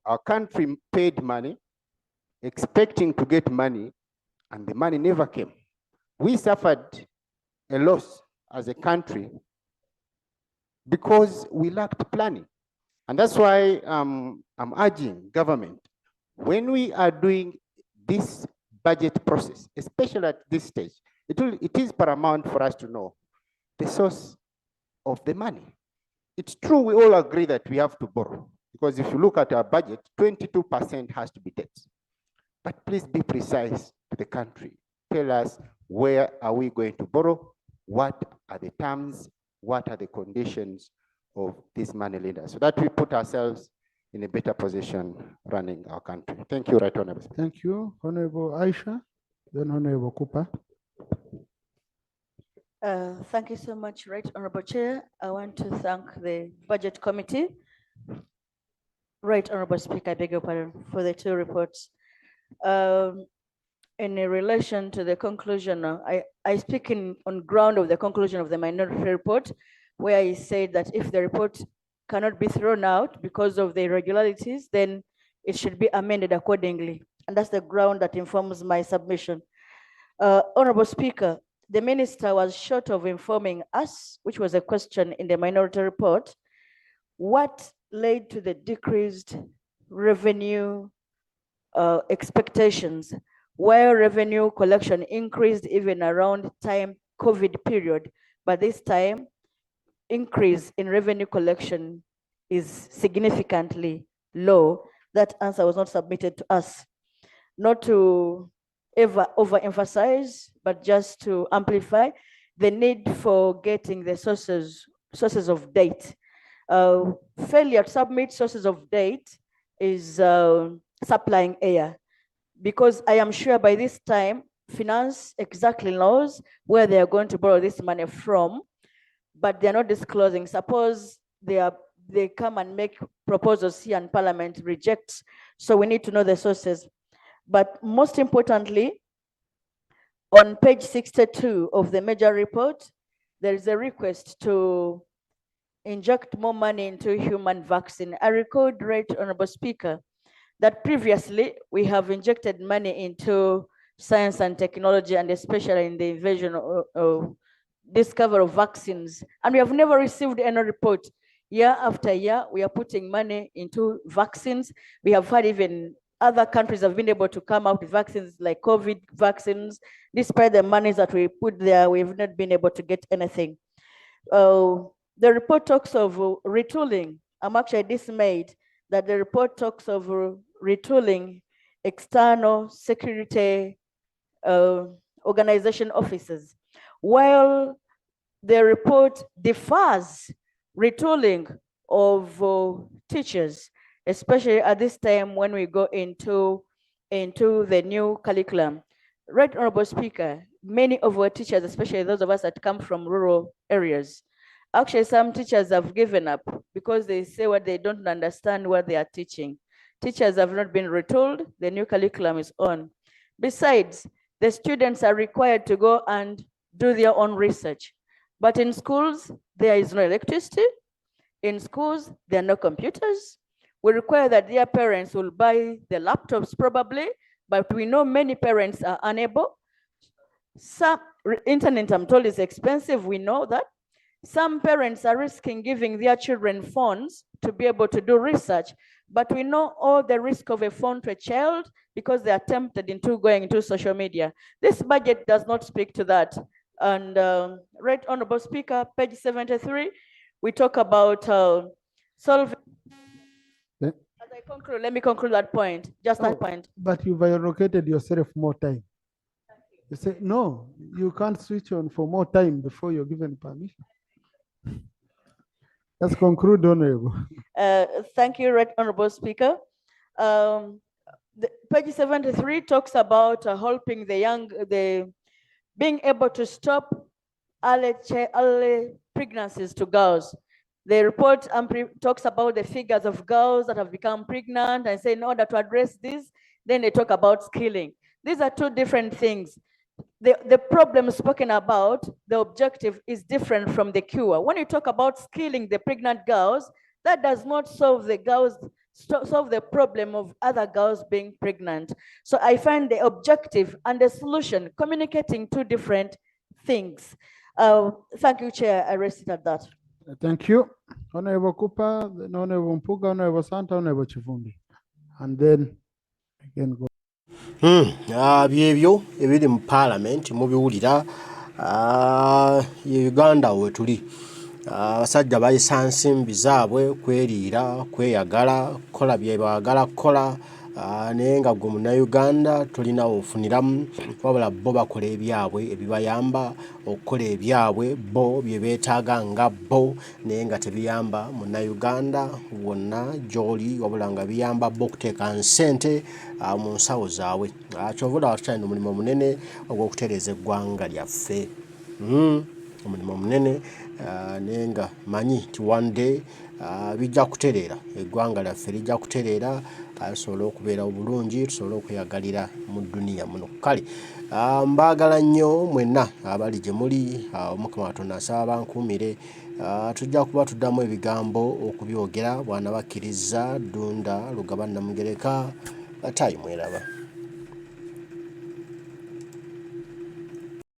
Our country paid money, expecting to get money, and the money never came. We suffered a loss as a country because we lacked planning. And that's why I'm urging government, when we are doing this budget process, especially at this stage, it is paramount for us to know the source of the money. It's true, we all agree that we have to borrow, because if you look at our budget, 22% has to be debt. But please be precise to the country. Tell us, where are we going to borrow? What are the terms? What are the conditions of these money lenders, so that we put ourselves in a better position running our country. Thank you, Right Honorable. Thank you, Honorable Aisha, then Honorable Cooper. Thank you so much, Right Honorable Chair. I want to thank the Budget Committee. Right Honorable Speaker, I beg your pardon, for the 2 reports. in relation to the conclusion, I speak on ground of the conclusion of the minority report, where I said that if the report cannot be thrown out because of the irregularities, then it should be amended accordingly. And that's the ground that informs my submission. Honorable Speaker, the minister was short of informing us, which was a question in the minority report, what led to the decreased revenue expectations, while revenue collection increased even around time COVID period, but this time increase in revenue collection is significantly low. That answer was not submitted to us. Not to ever overemphasize, but just to amplify the need for getting the sources of date. Failure to submit sources of date is supplying air, because I am sure by this time, finance exactly knows where they are going to borrow this money from, but they're not disclosing. Suppose they come and make proposals here and Parliament rejects, so we need to know the sources. But most importantly, on page 62 of the major report, there is a request to inject more money into human vaccine. I recall, right, Honorable Speaker, that previously we have injected money into science and technology, and especially in the invasion of discovery of vaccines, and we have never received any report. Year after year, we are putting money into vaccines. We have had even other countries have been able to come out with vaccines like COVID vaccines. Despite the monies that we put there, we've not been able to get anything. The report talks of retooling. I'm actually dismayed that the report talks of retooling external security organization officers, while the report defers retooling of teachers, especially at this time when we go into the new curriculum. Right, Honorable Speaker, many of our teachers, especially those of us that come from rural areas, actually some teachers have given up because they say what they don't understand what they are teaching. Teachers have not been retooled, the new curriculum is on. Besides, the students are required to go and do their own research. But in schools, there is no electricity. In schools, there are no computers. We require that their parents will buy the laptops probably, but we know many parents are unable. Some internet, I'm told, is expensive, we know that. Some parents are risking giving their children phones to be able to do research, but we know all the risk of a phone to a child because they are tempted into going into social media. This budget does not speak to that. And Right Honorable Speaker, page 73, we talk about solving. As I conclude, let me conclude that point, just that point. But you've allocated yourself more time. You say, no, you can't switch on for more time before you're given permission. Let's conclude, Honorable. Thank you, Right Honorable Speaker. Page 73 talks about helping being able to stop early pregnancies to girls. The report talks about the figures of girls that have become pregnant and say in order to address this, then they talk about skilling. These are two different things. The problem spoken about, the objective is different from the cure. When you talk about skilling the pregnant girls, that does not solve the problem of other girls being pregnant. So I find the objective and the solution communicating two different things. Thank you, Chair. I rest it at that. Thank you. Honorable Cooper, then Honorable Mpuuga, Honorable Santa, Honorable Chivumbi. And then again go. Byebyo ebiri mu Parliament mubiwulira Uganda wetuli abasajja bayisa nsimbi zaabwe kweriira kweyagala kukola bye baagala kukola naye nga gwe munnayuganda tolina ofuniramu wabula bo bakola ebyabwe ebibayamba okukola ebyabwe bo bye beetaaga nga bo naye nga tebiyamba munnayuganda wonna gy'oli wabula nga biyamba bo okuteeka nsente mu nsawo zaabwe kyovula tukyalina omulimu munene ogw'okutereeza eggwanga lyaffe omulimu munene naye nga manyi nti one day bijja kutereera, eggwanga lyaffe lijja kutereera, tusobole okubeera obulungi, tusobole okweyagalira mu dduniya muno. Kale mbaagala nnyo mwenna abali gye muli, Mukama Katonda asaba bankuumire. Tujja kuba tuddamu ebigambo okubyogera bwana bakkiriza. Ddunda Lugaba Namugereka, Batayi mweraba.